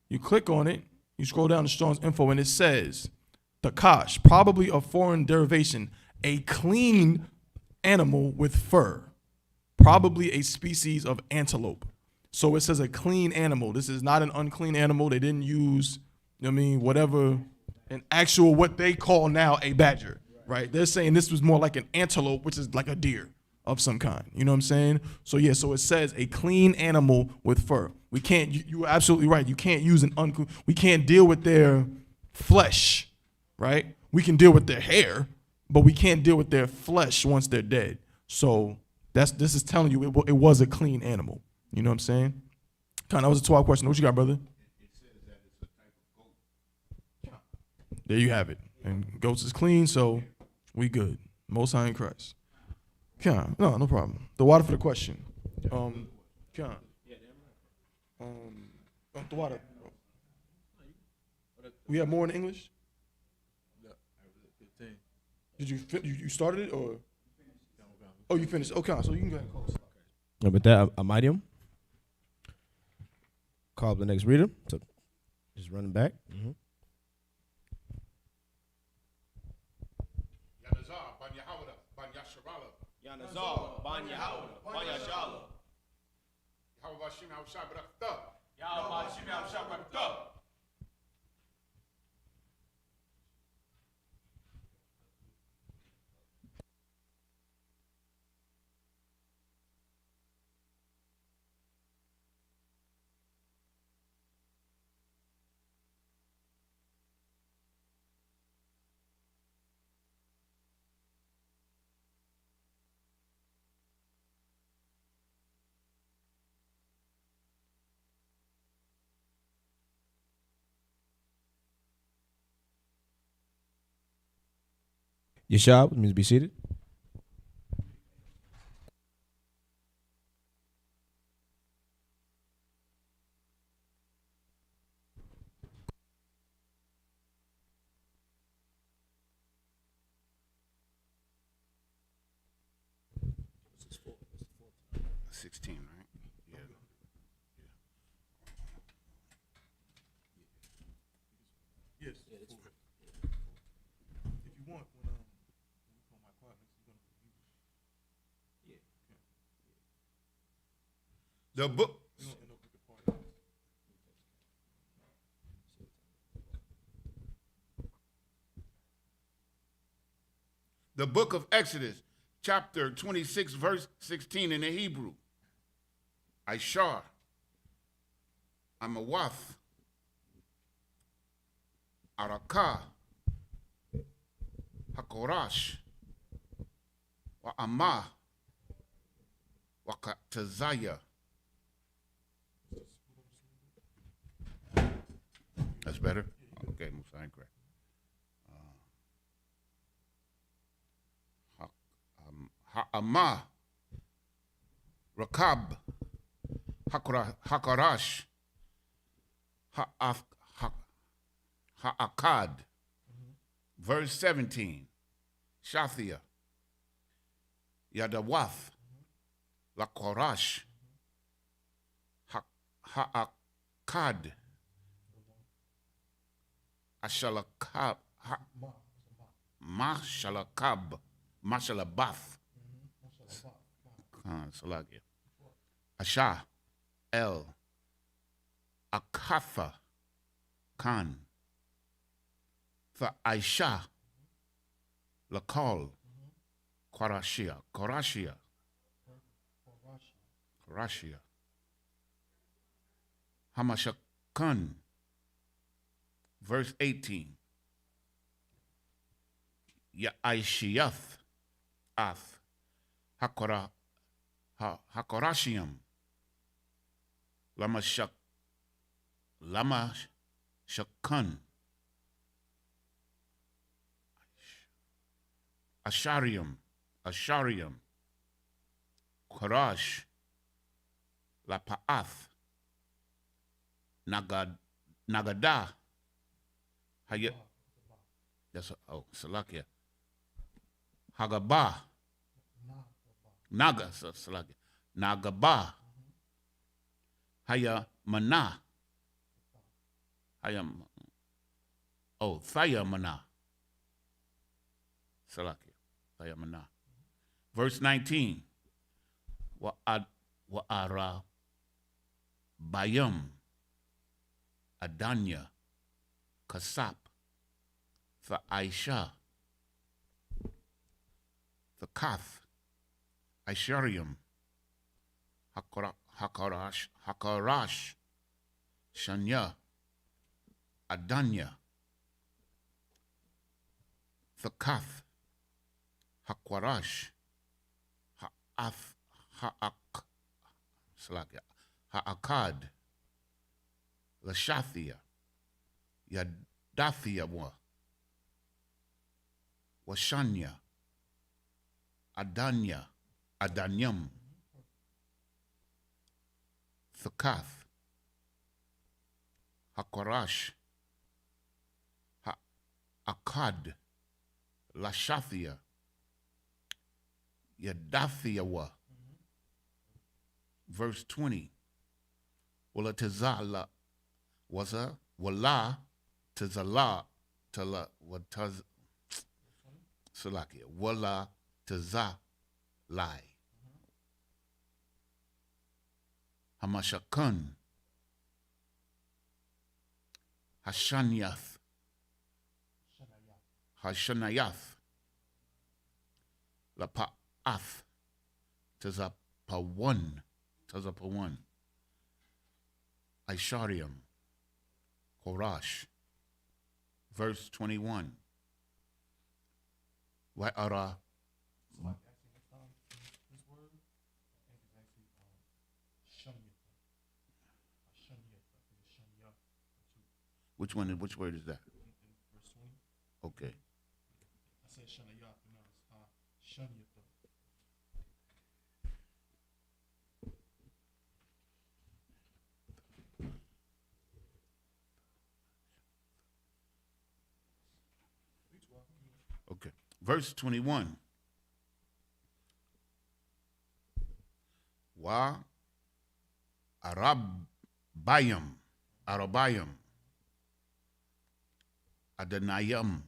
You click on it. You scroll down to Strong's info, and it says thakash, probably a foreign derivation, a clean animal with fur, probably a species of antelope. So it says a clean animal. This is not an unclean animal. They didn't use, you know what I mean, whatever, an actual, what they call now a badger, right? They're saying this was more like an antelope, which is like a deer of some kind. You know what I'm saying? So yeah, so it says a clean animal with fur. We can't, you were absolutely right. You can't use an unclean, we can't deal with their flesh, right? We can deal with their hair, but we can't deal with their flesh once they're dead. So this is telling you it was a clean animal. You know what I'm saying? That was a 12 question. What you got, brother? There you have it. And goats is clean, so we good. Most High in Christ. No problem. The water for the question. The water. We have more in English? Did you started it or? Oh, you finished. Okay, so you can go ahead and close. With that, Amidium. Call up the next reader. So just running back. Mm-hmm. Yanazar, Ban Yahawada, Ban Yashabala. Yanazar, Ban Yahawada, Ban Yashala. Yahawah Shim Al-Shabrakta. Yahweh Shimi Al-Shabbat. Yeshab means be seated. $16, right? Yeah. Yes. If you want, when my partner, The book. The book of Exodus, chapter 26, verse 16 in the Hebrew. Ishar, Amawath, Araka, Hakorash, Wa'amah, Wakatazaya. That's better? Okay, Musa, incorrect. Ha'amah, Rakab, Hakarash, Ha'akad. Verse 17, Shathia, Yadawath, Lakorash, Ha'akad, Ashalakab, Mashalabath, Salagia, Asha, El, Akatha, Khan, Aisha, Lakal, Korashia, Hamashakan, verse 18, Ya'ishiyath, Ath, Hakorashiam, Shakan, Asharium, Korash, Lapa'ath, Nagada, Haya. That's Salakia. Hagaba. Naga Salakia. Nagaba. Haya Mana. Thaya Mana. Salakia. Thaya Mana. Verse 19. Wa'ara Bayam. Adanya. Kasap. For Aisha. The Kath. Aisharium. Hakarash. Shanya. Adanya. The Kath. Hakwarash. Ha'akad. Lashathia. Yadathia Washanya. Adanyam. Thakath. Hakwarash. Ha'akad. Lashathia. Yadathia Verse 20. Wala tazala wasa wala tazala tala wataz Salakia. Wala tazalai. Hamashakan. Hashanyath. Hashanayath. Lapa'ath. Tazapawan. Aisharium. Korash. Verse 21. Wa'ara. Which one? Which word is that? Okay. I said Shanayat, but no, it's Shanyata. Okay. Verse 21. Wa Arabayam. Adonayahum.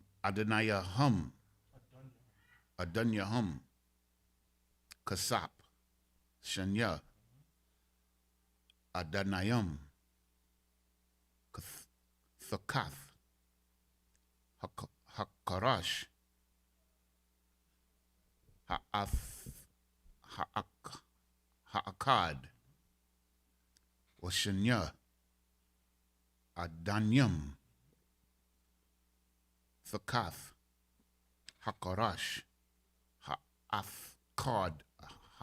Kasap. Shanya. Adonayam. Thakath. Hakarash. Ha'akad. Washanya. Adanyam. Thakath. Hakarash. Ha'akad. I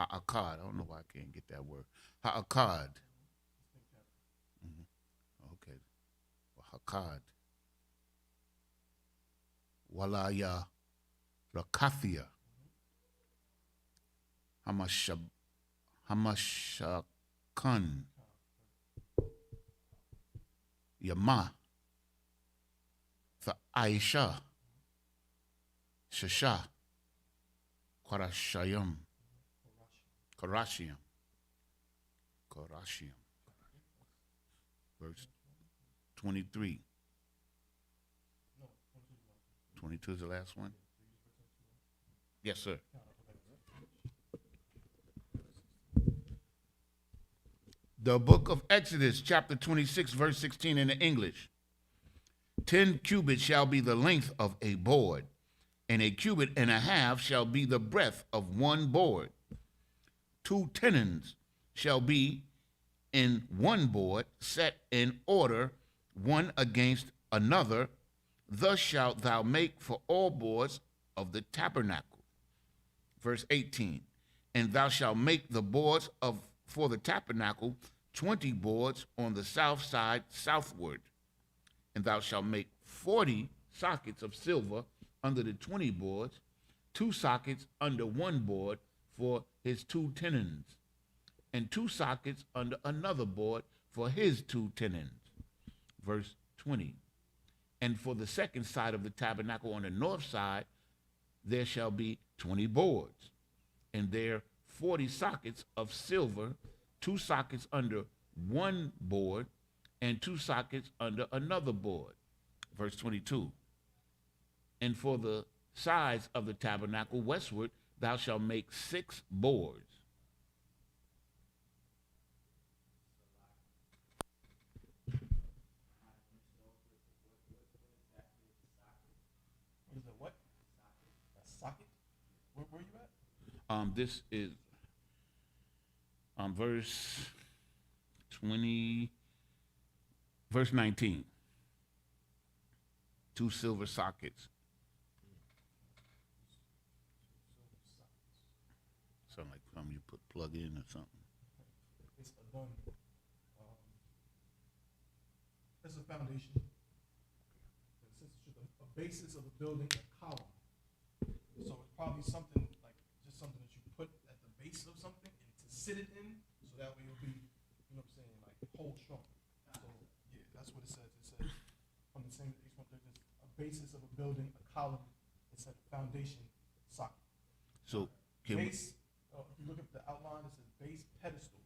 don't know why I can't get that word. Ha'akad. Okay. Ha'akad. Walaya Rakathia. Hamashakan. Yama. For Aisha. Shasha. Karashium. Verse 23. 22 is the last one? Yes, sir. The book of Exodus, chapter 26, verse 16 in the English. 10 cubits shall be the length of a board, and a cubit and a half shall be the breadth of one board. 2 tenons shall be in one board, set in order one against another. Thus shalt thou make for all boards of the tabernacle. Verse 18. And thou shalt make the boards for the tabernacle 20 boards on the south side southward. And thou shalt make 40 sockets of silver under the 20 boards, 2 sockets under one board for his 2 tenons, and 2 sockets under another board for his 2 tenons. Verse 20. And for the second side of the tabernacle on the north side, there shall be 20 boards, and there 40 sockets of silver, 2 sockets under one board, and 2 sockets under another board. Verse 22. And for the sides of the tabernacle westward, thou shalt make 6 boards. What is it? What? A socket? Where you at? This is verse 20, verse 19. 2 silver sockets. Something like something you plug in or something. It's a done. It's a foundation. Since it's just a basis of a building, a column. So it's probably something like just something that you put at the base of something and to sit it in, so that way it'll be, you know what I'm saying, like hold strong. So yeah, that's what it says. It says from the same there's a basis of a building, a column. It said foundation socket. So can we, Base. If you look at the outline, it says base pedestal.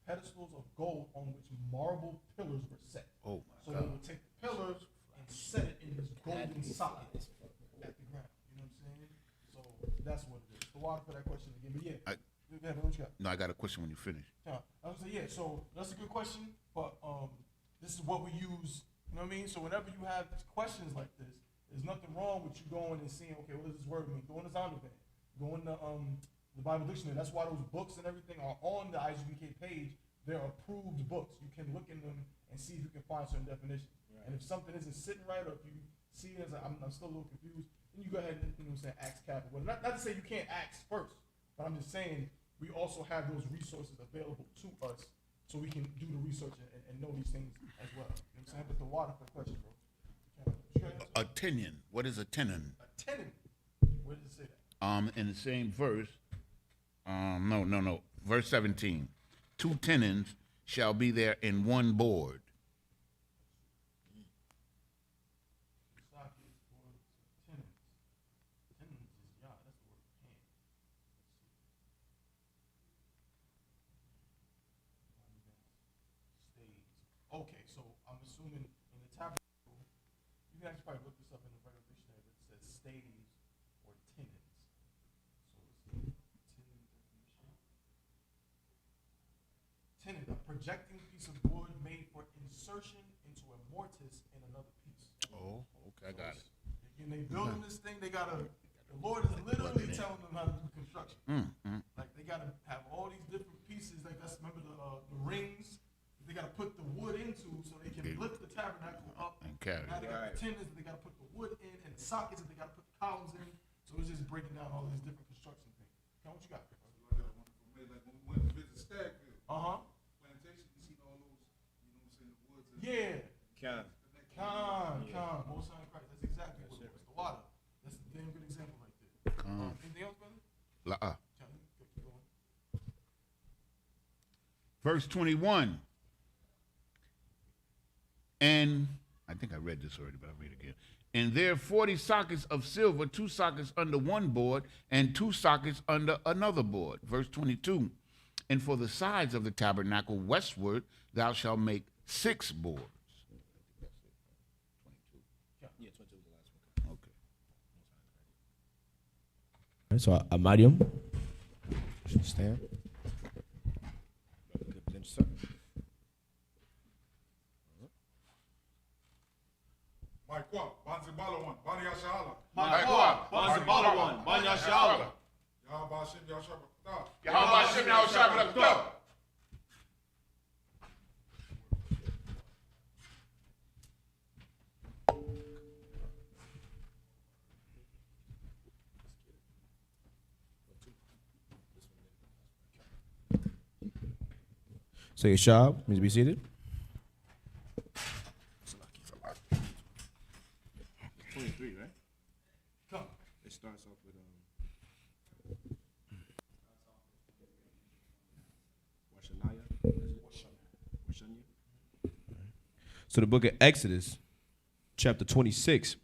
Pedestals of gold on which marble pillars were set. oh So my they God. would take the pillars and set it in this golden socket at the ground. You know what I'm saying? So that's what it is. The water for that question again. But yeah, go ahead, what you got? No, I got a question when you finish. I was gonna say yeah. So that's a good question, but this is what we use. You know what I mean? So whenever you have questions like this, there's nothing wrong with you going and seeing, okay, what does this word mean? Go in the Zondervan, go in the Bible dictionary. That's why those books and everything are on the I.S.U.P.K page. They're approved books. You can look in them and see if you can find certain definitions. Right. And if something isn't sitting right, or if you see it as I'm still a little confused, then you go ahead and, you know what I'm saying, ask Cap. Well, not to say you can't ask first, but I'm just saying we also have those resources available to us so we can do the research and know these things as well. You know what I'm saying? But the water for the question, bro. A tenon. What is a tenon? A tenon. Where does it say that? In the same verse, no. Verse 17. 2 tenons shall be there in one board. Socket or tenons. Tenons is that's the word hand. Stays. Okay, so I'm assuming in the tabernacle, you can actually probably look this up in the regular dictionary, but it says stays or tenons. So let's see. Tenon definition. Tenon, a projecting piece of wood made for insertion into a mortise in another piece. Oh, okay, I got it. And they building this thing, they gotta, the Lord is literally telling them how to do construction. Like they gotta have all these different pieces, like that's, remember the rings, they gotta put the wood into so they can lift the tabernacle up. And carry Now they it. got the tendons that they gotta put the wood in, and the sockets that they gotta put the columns in. So it's just breaking down all these different construction things. Come, what you got? Like when we went to visit Stagville, Uh-huh. plantation, you seen all those, you know what I'm saying, the woods. And Yeah. Con. Most High Christ. That's exactly what it was. The water. That's a damn good example right there. Anything else, brother? Keep going. Verse 21. And I think I read this already, but I'll read it again. And there 40 sockets of silver, 2 sockets under one board, and 2 sockets under another board. Verse 22. And for the sides of the tabernacle westward, thou shalt make 6 boards. Yeah, 22 was the last one. Okay. All right, so Amadium. Should stand. Good present yourself. Maikwa, Banzi Balawan, Bani Yashala. Maikwa, Banzi Balawan, Bani Yashala. Yahweh Hashem Yahshua. Yahweh Hashem Yahshua. So Yashab, please be seated. 23, right? Come. It starts off with Washanaya. So the book of Exodus, chapter 26,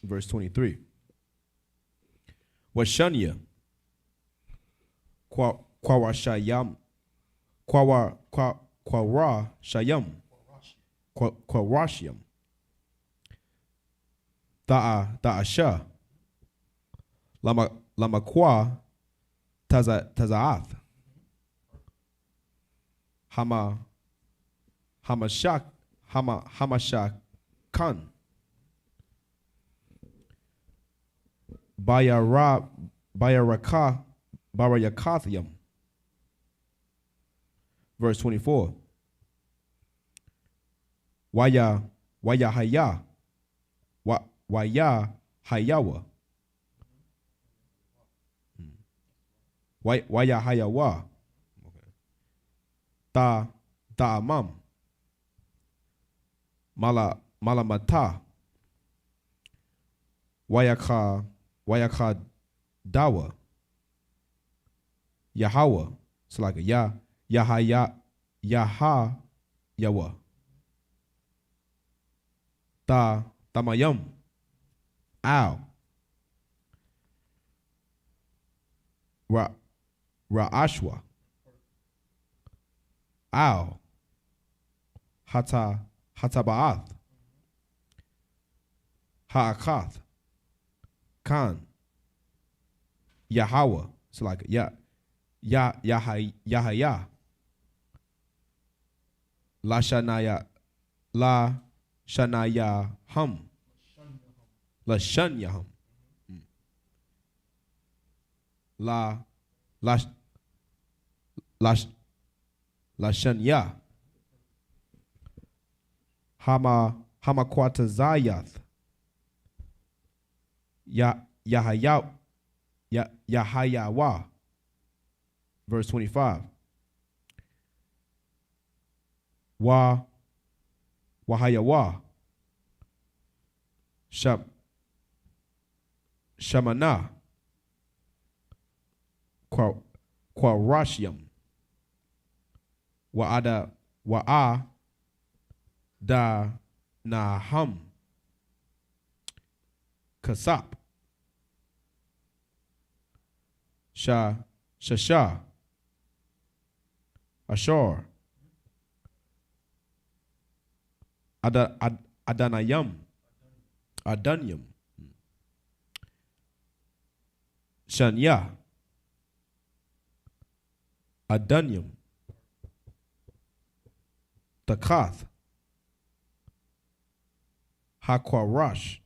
verse 23. Washanya, Kwara Shayam, Kwarashiam, Da'asha, Lamakwa, Tazaath, Hamashak Khan, Barayakathium. Verse 24. Wayahaya, Wayahayawa, Wayahayawa, Ta'amam, Malamata, Wayaka Dawa, Yahweh. It's like a Yaha Yawa. Tamayam. Al. Ra'ashwa. Al. Hataba'ath. Ha'akath. Khan. Yahweh. It's like Yahaya. La Shanaya Hum. La Shanyahum. La Shanya. Hamakwatazayath. Yahayawa. Verse 25. Wahayawa. Shamana. Kwarashiam. Da Naham. Kasap. Shasha. Ashar. Adanyam. Shanya. Adanyam. Takath. Hakwarash.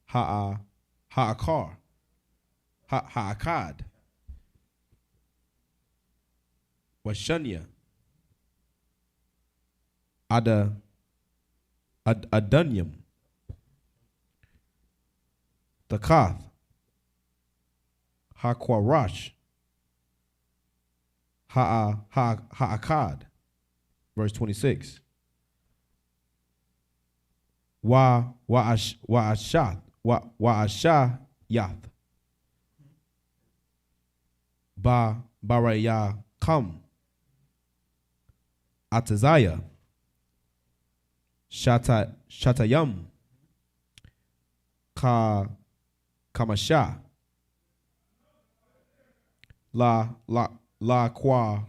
Ha'akar. Ha'akad. Washanya. Adanyam. Takath. Hakwarash. Ha'akad. Verse 26. Wa'ashayath. Barayakam. Atazaya. Shatayam. Kamasha. La Kwa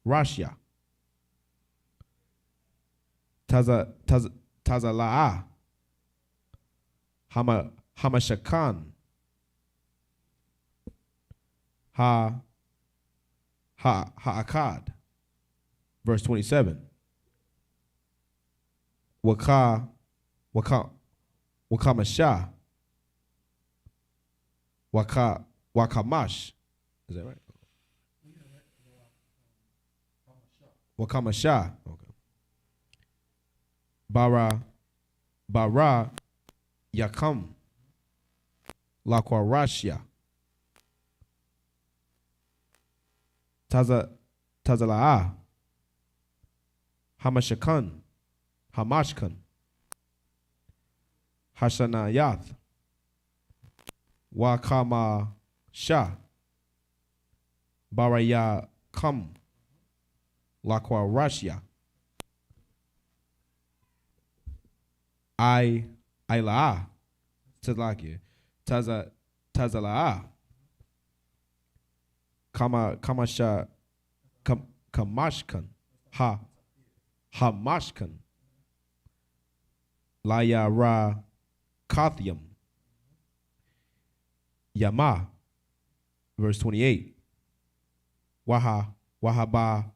Rashia. Tazala'a. Hamashakan. Ha'akad. Verse 27. Wakamasha. Wakamash. Is that right? Wakamasha. Okay. Bara Yakam. Lakwarashia. Tazala'a. Hamashkan. Hashanayath. Wakamasha. Barayakam. Lakwarashia. Ila'a. Tazlakia. Tazala'a. Kamasha. Kamashkan. Hamashkan. Laya Ra Kathium. Yama. Verse 28. Wahaba.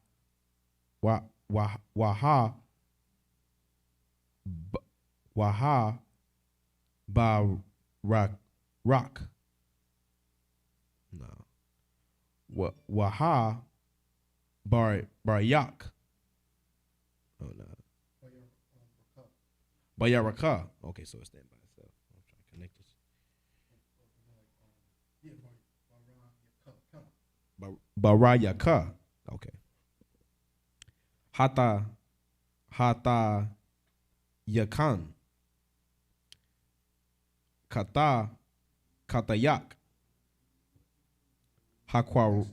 Waha ba rock. No. Waha bar yak. Oh no. Bayaraka. Okay, so it's stand by itself. I'm trying to connect this. Barayaka. Okay. Hata yakan. Katayak. Hakwa.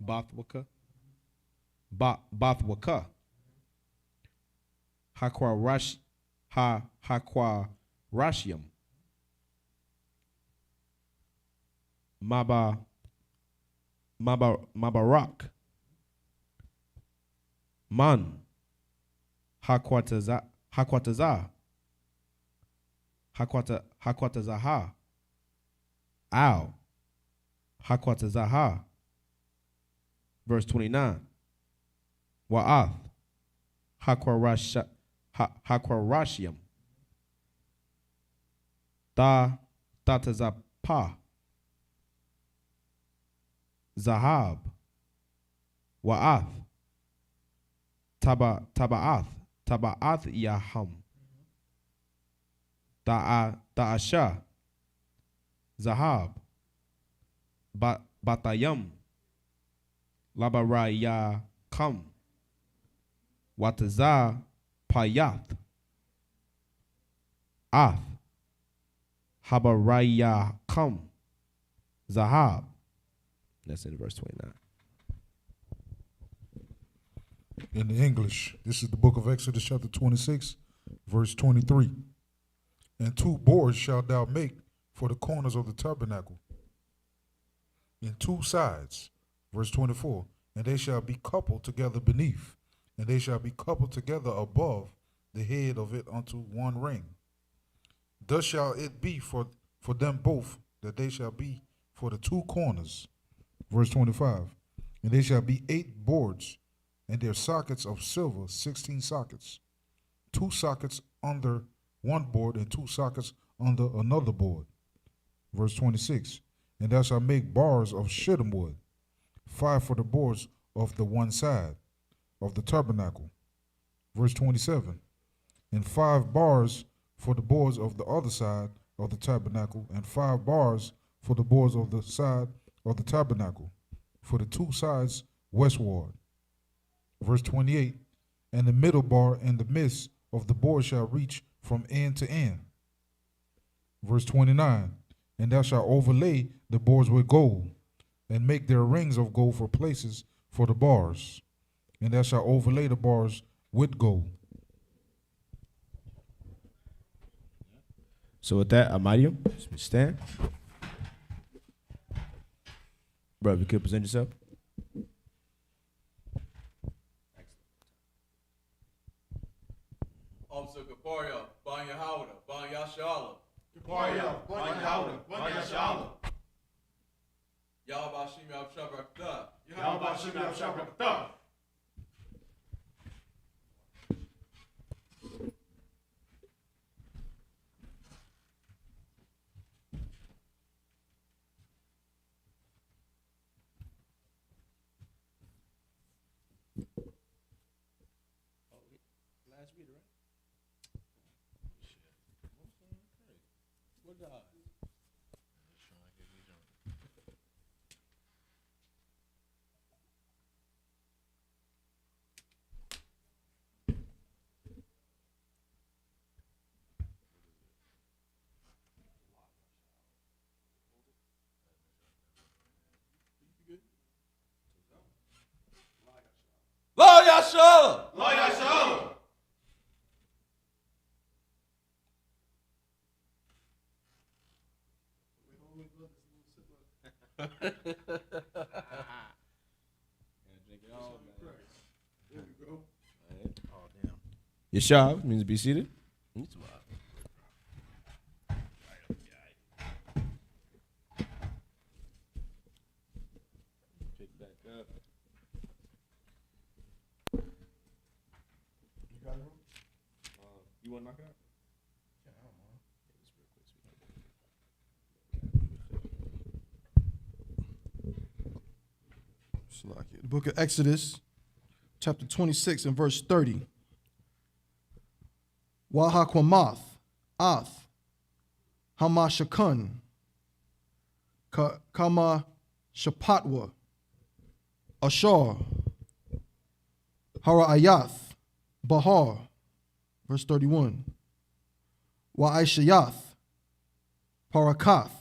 Bathwaka. Bathwaka. Hakwa Rashium. Mabarak. Man. Hakwatazaha. Al. Hakwatazaha. Verse 29. Wa'ath. Hakwarashium. Tatazapa. Zahab. Wa'ath. Taba'ath Yaham. Ta'asha. Zahab. Batayam. Labaraya Kam. Wataza Payath. Ath. Habaraya Kam. Zahab. That's in verse 29. In the English, this is the book of Exodus, chapter 26, verse 23. And 2 boards shalt thou make for the corners of the tabernacle, in 2 sides. Verse 24. And they shall be coupled together beneath, and they shall be coupled together above the head of it unto one ring. Thus shall it be for them both, that they shall be for the 2 corners. Verse 25. And they shall be 8 boards, and their sockets of silver, 16 sockets. 2 sockets under one board, and 2 sockets under another board. Verse 26. And thou shalt make bars of shittim wood, 5 for the boards of the one side of the tabernacle. Verse 27. And 5 bars for the boards of the other side of the tabernacle, and 5 bars for the boards of the side of the tabernacle, for the 2 sides westward. Verse 28. And the middle bar in the midst of the board shall reach from end to end. Verse 29. And thou shalt overlay the boards with gold, and make their rings of gold for places for the bars. And thou shalt overlay the bars with gold. So with that, Amadium, stand. Bro, if you could present yourself. Kaporia, Ban Yahawda, Ban Yashala. Kaporia, Ban Yahawda, Ban Yashala. Yahweh Shimi Abshabrakta. Yahweh Shimi Abshabrakta. Lo Yasha! Yashab means be seated. You want to knock it out? The book of Exodus, chapter 26 and verse 30. Wahakwamath, Ath, Hamashakun, Kama Shapatwa, Ashar, Haraayath, Bahar, verse 31. Wa'ishayath, Parakath,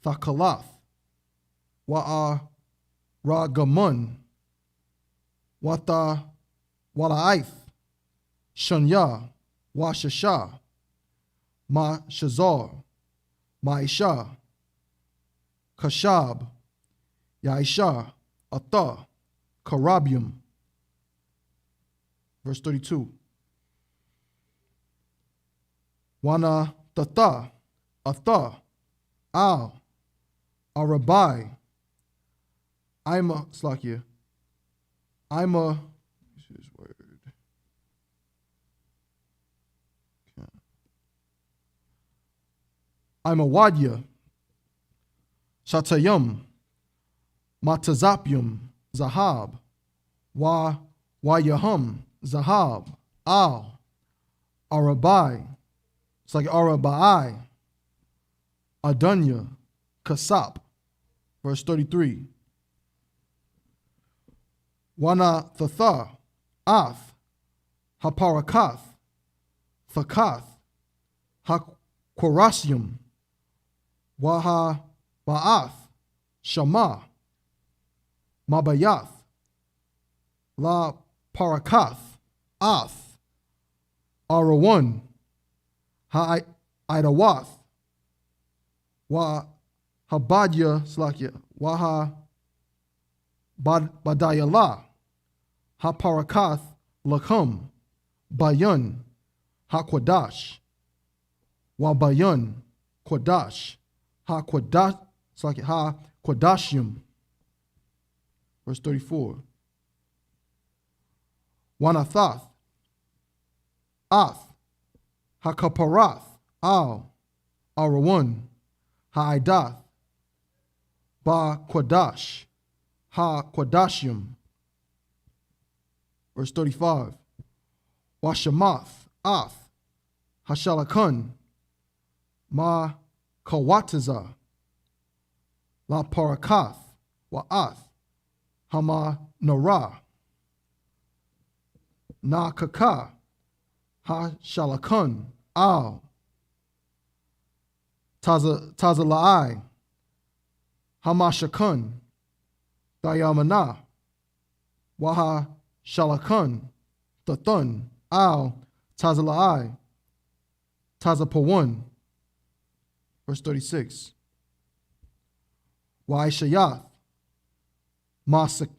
Thakalath, Ragamun, Wata, Wala'ith, Shunya, Washasha, Ma Shazar, Maisha, Kashab, Yaisha, Atha, Karabium. Verse 32. Wana Tata, Atha, Al, Arabai, Slakia, his word. Wadya, Shatayum, Matazapium, Zahab, Wayahum, Zahab, Al, Arabai, it's like Arabai, Adunya, Kasap, verse 33. Wana Thatha, Ath, Haparakath, Thakath, Haquarasium, Waha Ba'ath, Shama, Mabayath, La Parakath, Ath, Arawan, Haidawath, Wa Habadya Slakia, Waha Badayala, Haparakath Lakum, Bayan, Hakwadash, Wabayan, Kwadash, Kwadashium. Verse 34. Wanathath, Ath, Hakaparath, Al, Arawan, Haidath, Ba Kwadash, Ha Kwadashium. Verse 35. Washamath, Ath, Hashalakun, Ma Kawataza, La Parakath, Wa'ath, Hama Nara, Na Kaka, Hashalakun, Al, Tazalai, Hamashakun, Dayamana, Waha Shalakun, Tathun, Al, Tazalai, Tazapawan. Verse 36. Waishayath, Masak,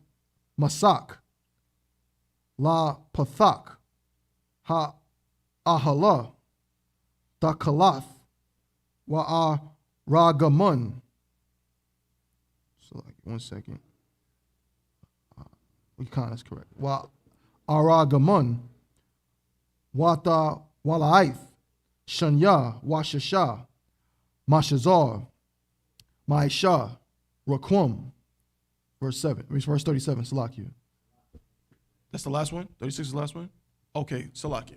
La Pathak, Ha Ahala, Dakalath, Wa'a Ragamun. So, like, 1 second. That's correct. Wa Aragamun, Wata Wala'ith, Shunya, Washasha, Mashazar, Maisha, Raquam. Verse 7. Verse 37, Salakia. That's the last one? 36 is the last one? Okay, Salakia.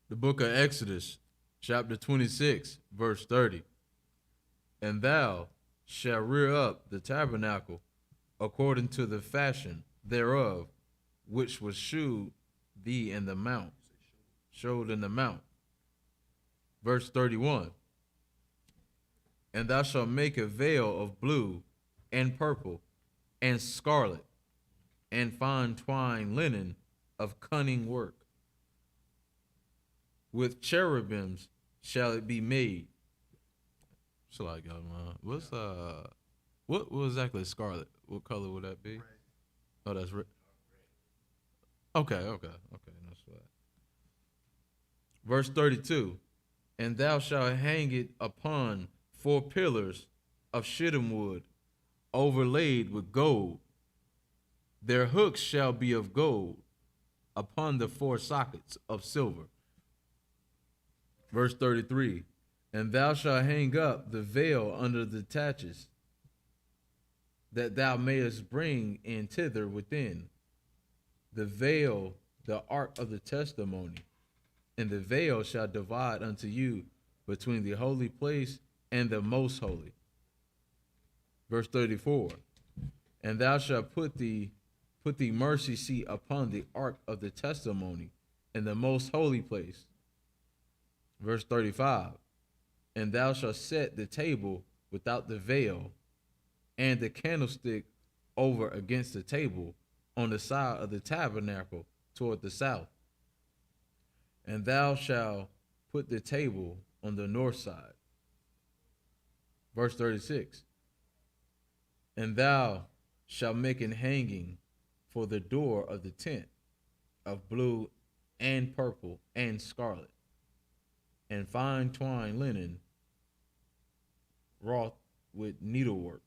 The book of Exodus, chapter 26, verse 30. And thou shalt rear up the tabernacle according to the fashion thereof, which was shewed thee in the mount. Showed in the mount. Verse 31. And thou shalt make a veil of blue and purple and scarlet and fine twined linen of cunning work. With cherubims shall it be made. What's What exactly is scarlet? What color would that be? Oh, that's red. Okay. That's right. Verse 32. And thou shalt hang it upon 4 pillars of shittim wood, overlaid with gold. Their hooks shall be of gold, upon the 4 sockets of silver. Verse 33. And thou shalt hang up the veil under the taches, that thou mayest bring in thither within the veil, the ark of the testimony. And the veil shall divide unto you between the holy place and the most holy. Verse 34. And thou shalt put the mercy seat upon the ark of the testimony in the most holy place. Verse 35. And thou shalt set the table without the veil, and the candlestick over against the table on the side of the tabernacle toward the south. And thou shalt put the table on the north side. Verse 36. And thou shalt make an hanging for the door of the tent of blue and purple and scarlet, and fine twined linen wrought with needlework.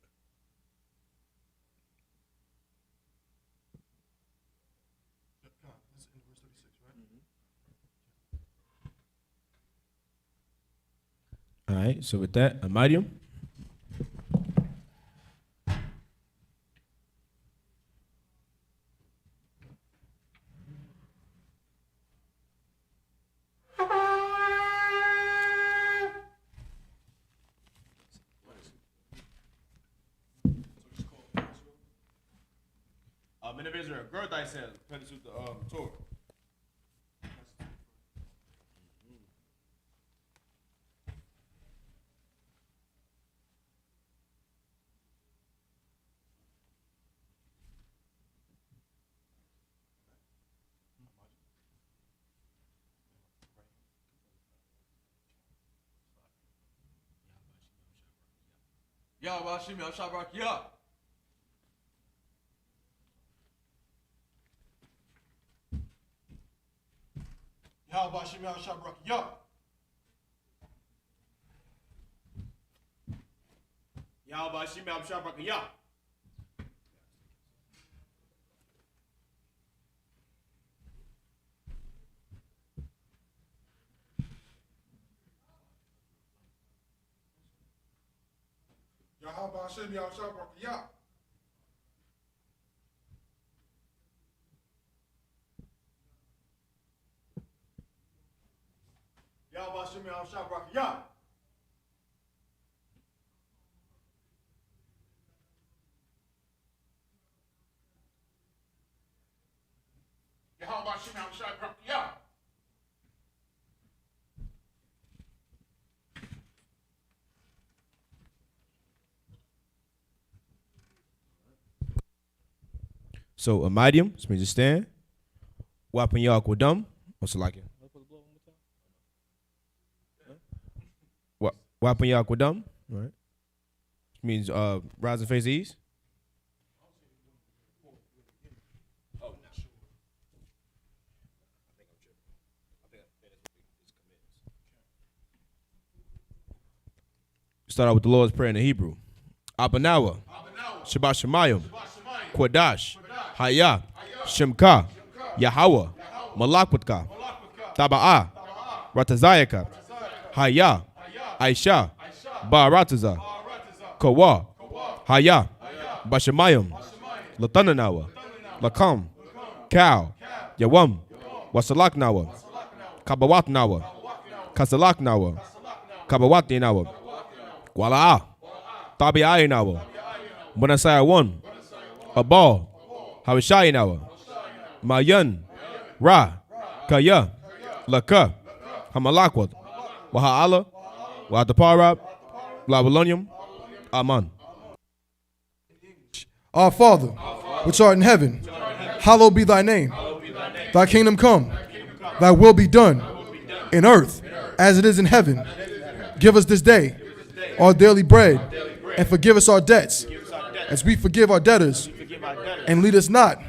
All right, so with that, Amadium. Men of Israel, gird thyself, penetrate the Torah. YAHANNA. YAHANNA. Yahweh Hashem Yahshua Barakayah. Yahweh Hashem Yahshua Barakayah. Yahweh Hashem Yahshua Barakayah. So Amadium, this means to stand. Wapen Yakwadum. What's it like it? Wapen Yakwadum. Right. Which means rise and face the east. Start out with the Lord's Prayer in the Hebrew. Abanawa, Shabbat Shemayim, Quadash, Haya, Shemka, Yahweh, Malakwtka, Taba'a, Ratazayaka, Haya, Aisha, Barataza, Kawa, Haya, Bashamayim, Latananawa, Lakam, Cow, Yawam, Wasalaknawa, Kabawatnawa, Kasalaknawa, Kabawatinawa, Gwala'a, Tabi'ayinawa, Manasaya 1, Abal, Habashayinawa, Mayan, Ra, Kaya, Laka, Hamalakwat, Waha'ala, Wahataparab, Labalonium, Aman. Our Father, which art in heaven, hallowed be thy name. Thy kingdom come, thy will be done, in earth as it is in heaven. Give us this day our daily bread, and forgive us our debts, as we forgive our debtors. Forgive our debtors. And lead us not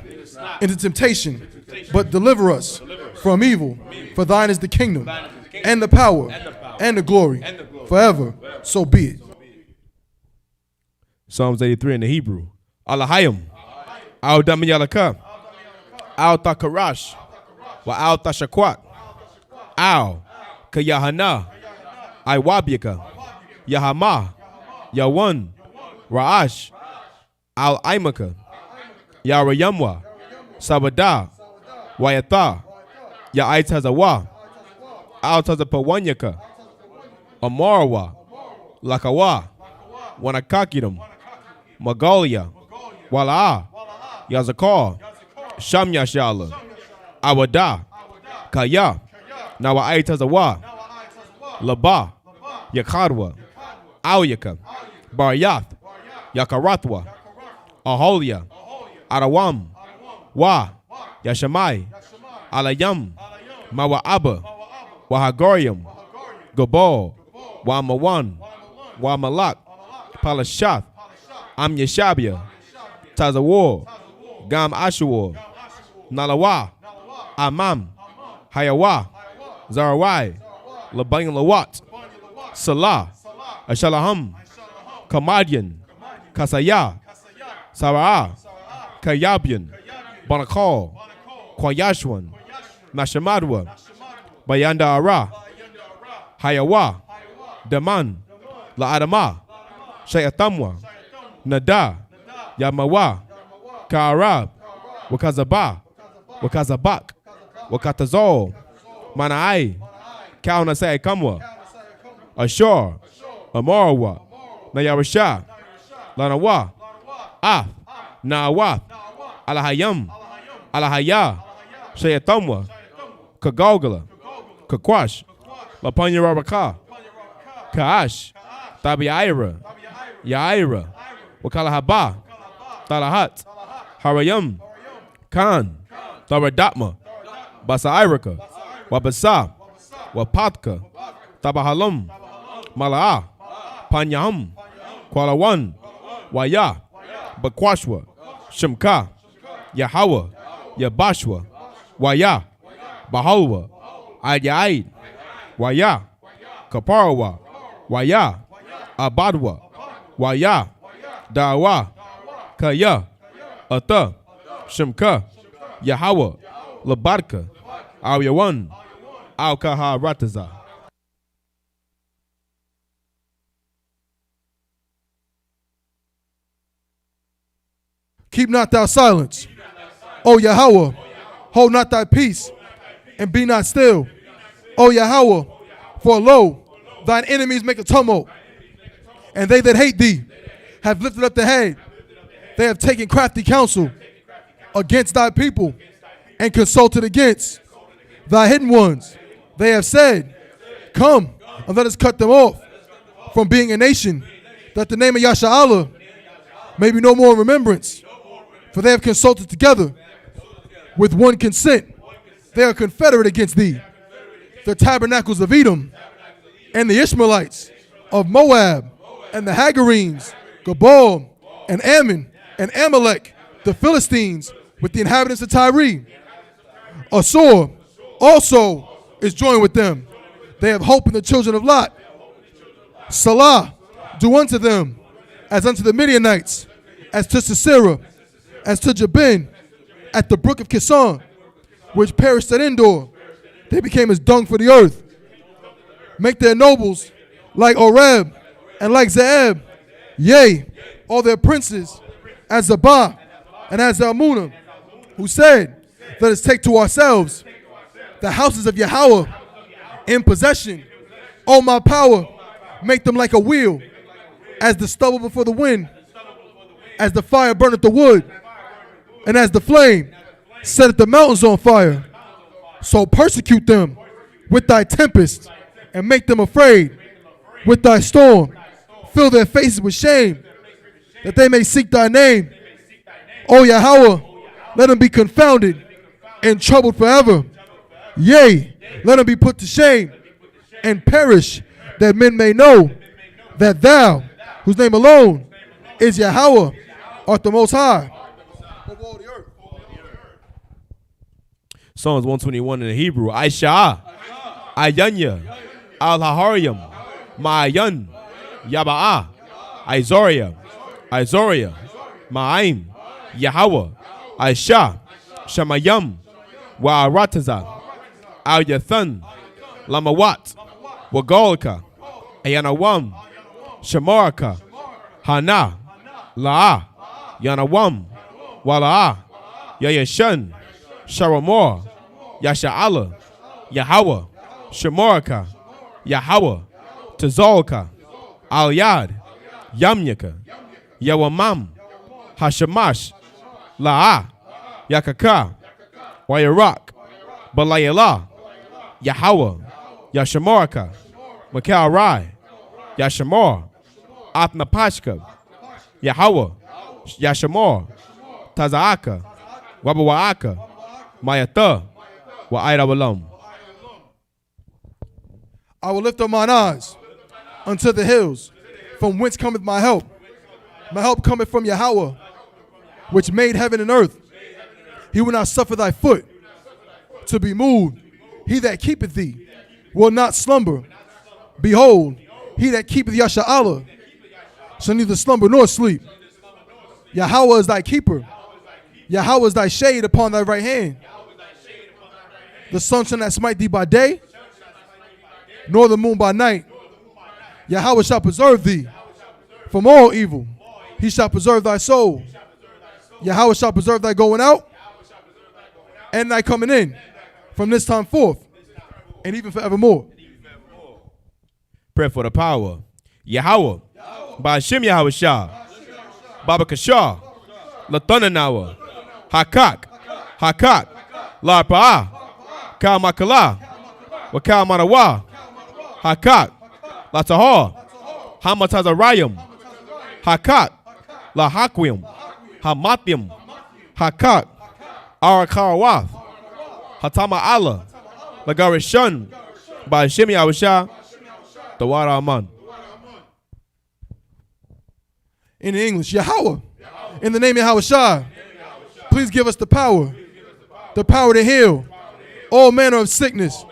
into temptation, but deliver us from evil. For thine is the kingdom, and the power, and the glory, forever. So be it. Psalms 83 in the Hebrew. Alahayim. Al Damiyalaka. Al Takarash. Wa Al Tashakwat. Al Kayahanna. I.W.K. Yahama. Yawan. Ra'ash. Al Imaka. Yarayamwa. Sabada. Wayata. Ya'itazawa. Al Tazapawanyaka. Amarwa. Lakawa. Wanakakiram. Magalia. Wala'a. Yazakar. Shamyashala. Awada. Kaya. Nawa'itazawa. Laba. Yakadwa. Auyaka. Baryath. Yakarathwa. Aholia. Arawam. Wa. Yashamai. Alayam. Mawa'aba. Wahagorium. Gabal. Wamawan. Wamalak. Palashath. Am Yeshabia. Tazawar. Gam Ashawar. Nalawa. Amam. Hayawa. Zarawai. Labayan Lawat. Salah. Ashalaham. Kamadian. Kasaya. Sarah. Kayabian. Banakal. Kwayashwan. Mashamadwa. Bayanda Ara. Hayawa. Daman. La'adama. Shayatamwa. Nada. Yamawa. Ka'arab. Wakazaba. Wakazabak. Wakatazol. Mana'ai. Kaunasai Kamwa. Ashur. Amarawa. Nayarasha. Lanawa. Ah. Na'awath. Alahayam. Alahaya. Shayatamwa. Kagalgala. Kakwash. Lapanyarabaka. Kaash. Tabiaira. Yaira. Wakalahaba. Talahat. Harayam. Khan. Taradatma. Basairaka. Wabasa. Wapatka. Tabahalam. Mala'a. Panyaham. Kwalawan. Waya. Bakwashwa. Shimka. Yahawa. Yabashwa. Waya. Bahalwa. Ayaid. Waya. Kaparawa. Waya. Abadwa. Waya. Dawa. Kaya. Ata. Shimka. Yahawa. Labarka. Awyawan. Alkaha Rataza. Keep not thou silence, O Yahweh. Hold not thy peace, and be not still, O Yahweh. For lo, thine enemies make a tumult, and they that hate thee have lifted up the head. They have taken crafty counsel against thy people, and consulted against thy hidden ones. They have said, come, and let us cut them off from being a nation, that the name of Yasha may be no more in remembrance. For they have consulted together with one consent. They are confederate against thee. The tabernacles of Edom, and the Ishmaelites of Moab, and the Hagarenes, Gabal, and Ammon, and Amalek, the Philistines, with the inhabitants of Tyre. Assur also is joined with them. They have hope in the children of Lot. Salah, do unto them as unto the Midianites, as to Sisera, as to Jabin, at the brook of Kison, which perished at Endor. They became as dung for the earth. Make their nobles like Oreb and like Zeeb, yea, all their princes as Zabah and as Zalmunna, who said, let us take to ourselves the houses of Yahweh in possession. O my power, make them like a wheel, as the stubble before the wind, as the fire burneth the wood, and as the flame setteth the mountains on fire. So persecute them with thy tempest, and make them afraid with thy storm. Fill their faces with shame, that they may seek thy name. O Yahweh, let them be confounded and troubled forever. Yea, let them be put to shame and perish, that men may know that thou, whose name alone is Yahweh, art the most high of all the earth. Psalms 121 in the Hebrew. I.S.H.A.K, Ayanya, Al-Haharyam, Ma'ayan, Yaba'ah, Izoria, Ma'aim, Yahweh, Aisha, Shamayam, Wa'arataza, Al-Yathan, Lamawat, Wagalka, Ayanawam, Shamaraka, Hana, La'ah, Yanawam, Wala'ah, Yayashan, Sharamor, Yasha'ala, Yahweh, Shamaraka, Yahweh, Tazalka, Al-Yad, Yamyaka, Yawamam, Hashamash, La'ah, Yakaka, Wayarak, Balayala, Yahweh, Yashamaraka, Makal Rai, Yashamar, Atnapashka, Yahweh, Yashamar, Tazaaka, Wabawaaka, Mayata, Wa'ayrawalam. I will lift up mine eyes unto the hills, from whence cometh my help. My help cometh from Yahweh, which made heaven and earth. He will not suffer thy foot to be moved. He that keepeth thee will not slumber. Behold, he that keepeth Yasha'Allah shall neither slumber nor sleep. Yahweh is thy keeper. Yahweh is thy shade upon thy right hand. The sun shall not smite thee by day, nor the moon by night. Yahweh shall preserve thee from all evil. He shall preserve thy soul. Yahweh shall preserve thy going out and thy coming in from this time forth and even forevermore. Prayer for the power. Yahweh, Ba'ashem Yahweh Shah, Baba Kashah, Latananawa, Hakak, Larpa'ah, Kal Makala, Wakal Manawa, Hakak, Latahar, Hamatazarayim, Hakak, Lahakwim, Hamathim, Hakak, Arakarawath, Hatama Allah, Lagarishan, Ba'ashem Yahweh Shah, Tawara Aman. In English, Yahweh, in the name of Yahweh Shah, please give us the power to heal all manner of sickness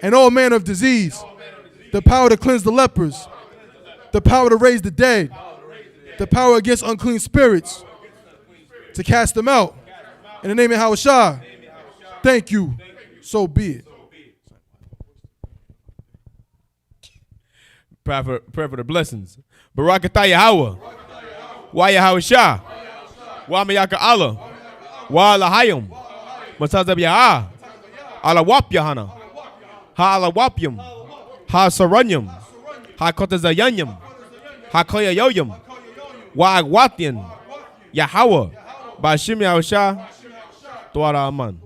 and all manner of disease, the power to cleanse the lepers, the power to raise the dead, the power against unclean spirits, to cast them out. In the name of Yahweh Shah, thank you, so be it. Prayer for the blessings. Barakatah Yahweh. Wa Yahweh Shah. Wa Mayaka Allah. Wa Lahayim. Matazab Yah. Alawap Yahanna. Ha Alawapyam. Ha Saranyam. Ha Kotazayanyam. Ha Koyayoyam. Wa Agwatyan. Yahweh. Ba'ashem Yahweh Shah. Tuara Aman.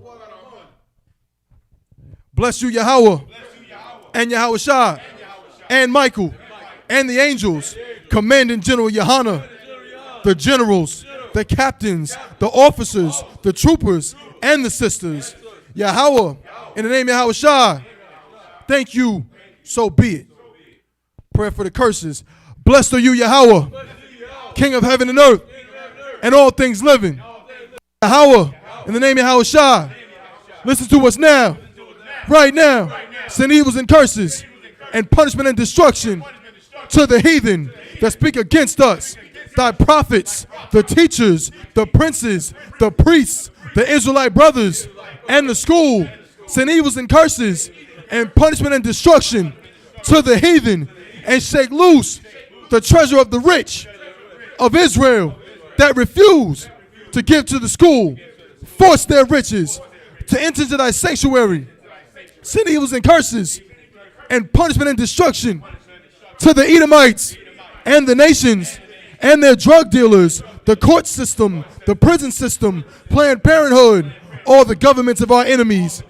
Bless you, Yahweh, and Yahweh Shah, and Michael, and the angels, Commanding General YAHANNA, the generals, the captains, the officers, the troopers, and the sisters. Yahweh, in the name of Yahweh Shah, thank you, so be it. Prayer for the curses. Blessed are you, Yahweh, King of heaven and earth, and all things living. Yahweh, in the name of Yahweh Shah, listen to us now, right now. Send evils and curses and punishment and destruction to the heathen that speak against us, thy prophets, the teachers, the princes, the priests, the Israelite brothers, and the school. Send evils and curses and punishment and destruction to the heathen, and shake loose the treasure of the rich of Israel that refuse to give to the school. Force their riches to enter into thy sanctuary. Send evils and curses and punishment and destruction to the Edomites and the nations and their drug dealers, the court system, the prison system, Planned Parenthood, all the governments of our enemies,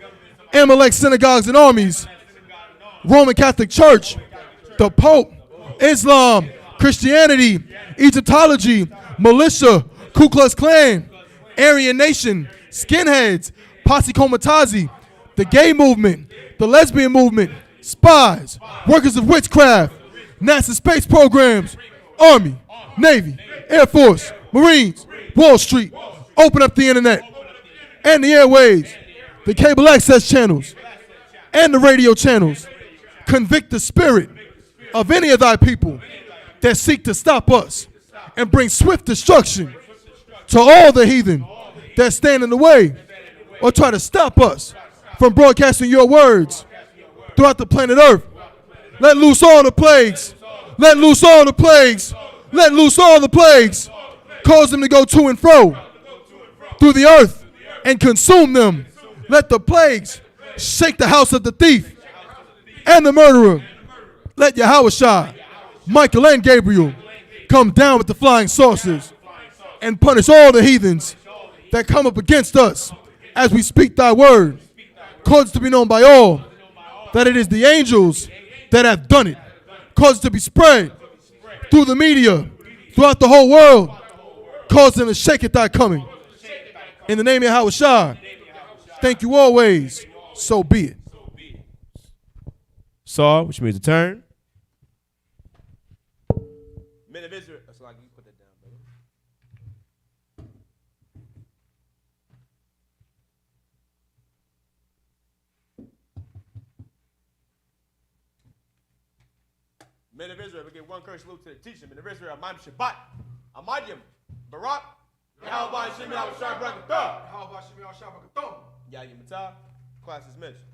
Amalek synagogues and armies, Roman Catholic Church, the Pope, Islam, Christianity, Egyptology, militia, Ku Klux Klan, Aryan Nation, skinheads, Posse Comitazi, the gay movement, the lesbian movement, spies, workers of witchcraft, NASA space programs, Army, Navy, Air Force, Marines, Wall Street, open up the internet and the airways, the cable access channels, and the radio channels. Convict the spirit of any of thy people that seek to stop us and bring swift destruction to all the heathen that stand in the way or try to stop us from broadcasting your words throughout the planet Earth. Let loose all the plagues. Let loose all the plagues. Let loose all the plagues. Cause them to go to and fro through the earth and consume them. Let the plagues shake the house of the thief and the murderer. Let Yahawashi, Michael, and Gabriel come down with the flying saucers and punish all the heathens that come up against us as we speak thy word. Cause it to be known by all that it is the angels that have done it. Cause it to be spread through the media, throughout the whole world. Cause them to shake at thy coming. In the name of Yahawashi, thank you always. So be it. Saw, which means a turn. Men of Israel. That's like you put that down, brother. Men of Israel, we give one curse salute to the teacher. Men of Israel, Imam Shabbat, Amadim, Barak, Yahweh Shemi Al-Shah Brakatah, How about Shimei Al-Shabbat? Yahya Matah, class is mentioned.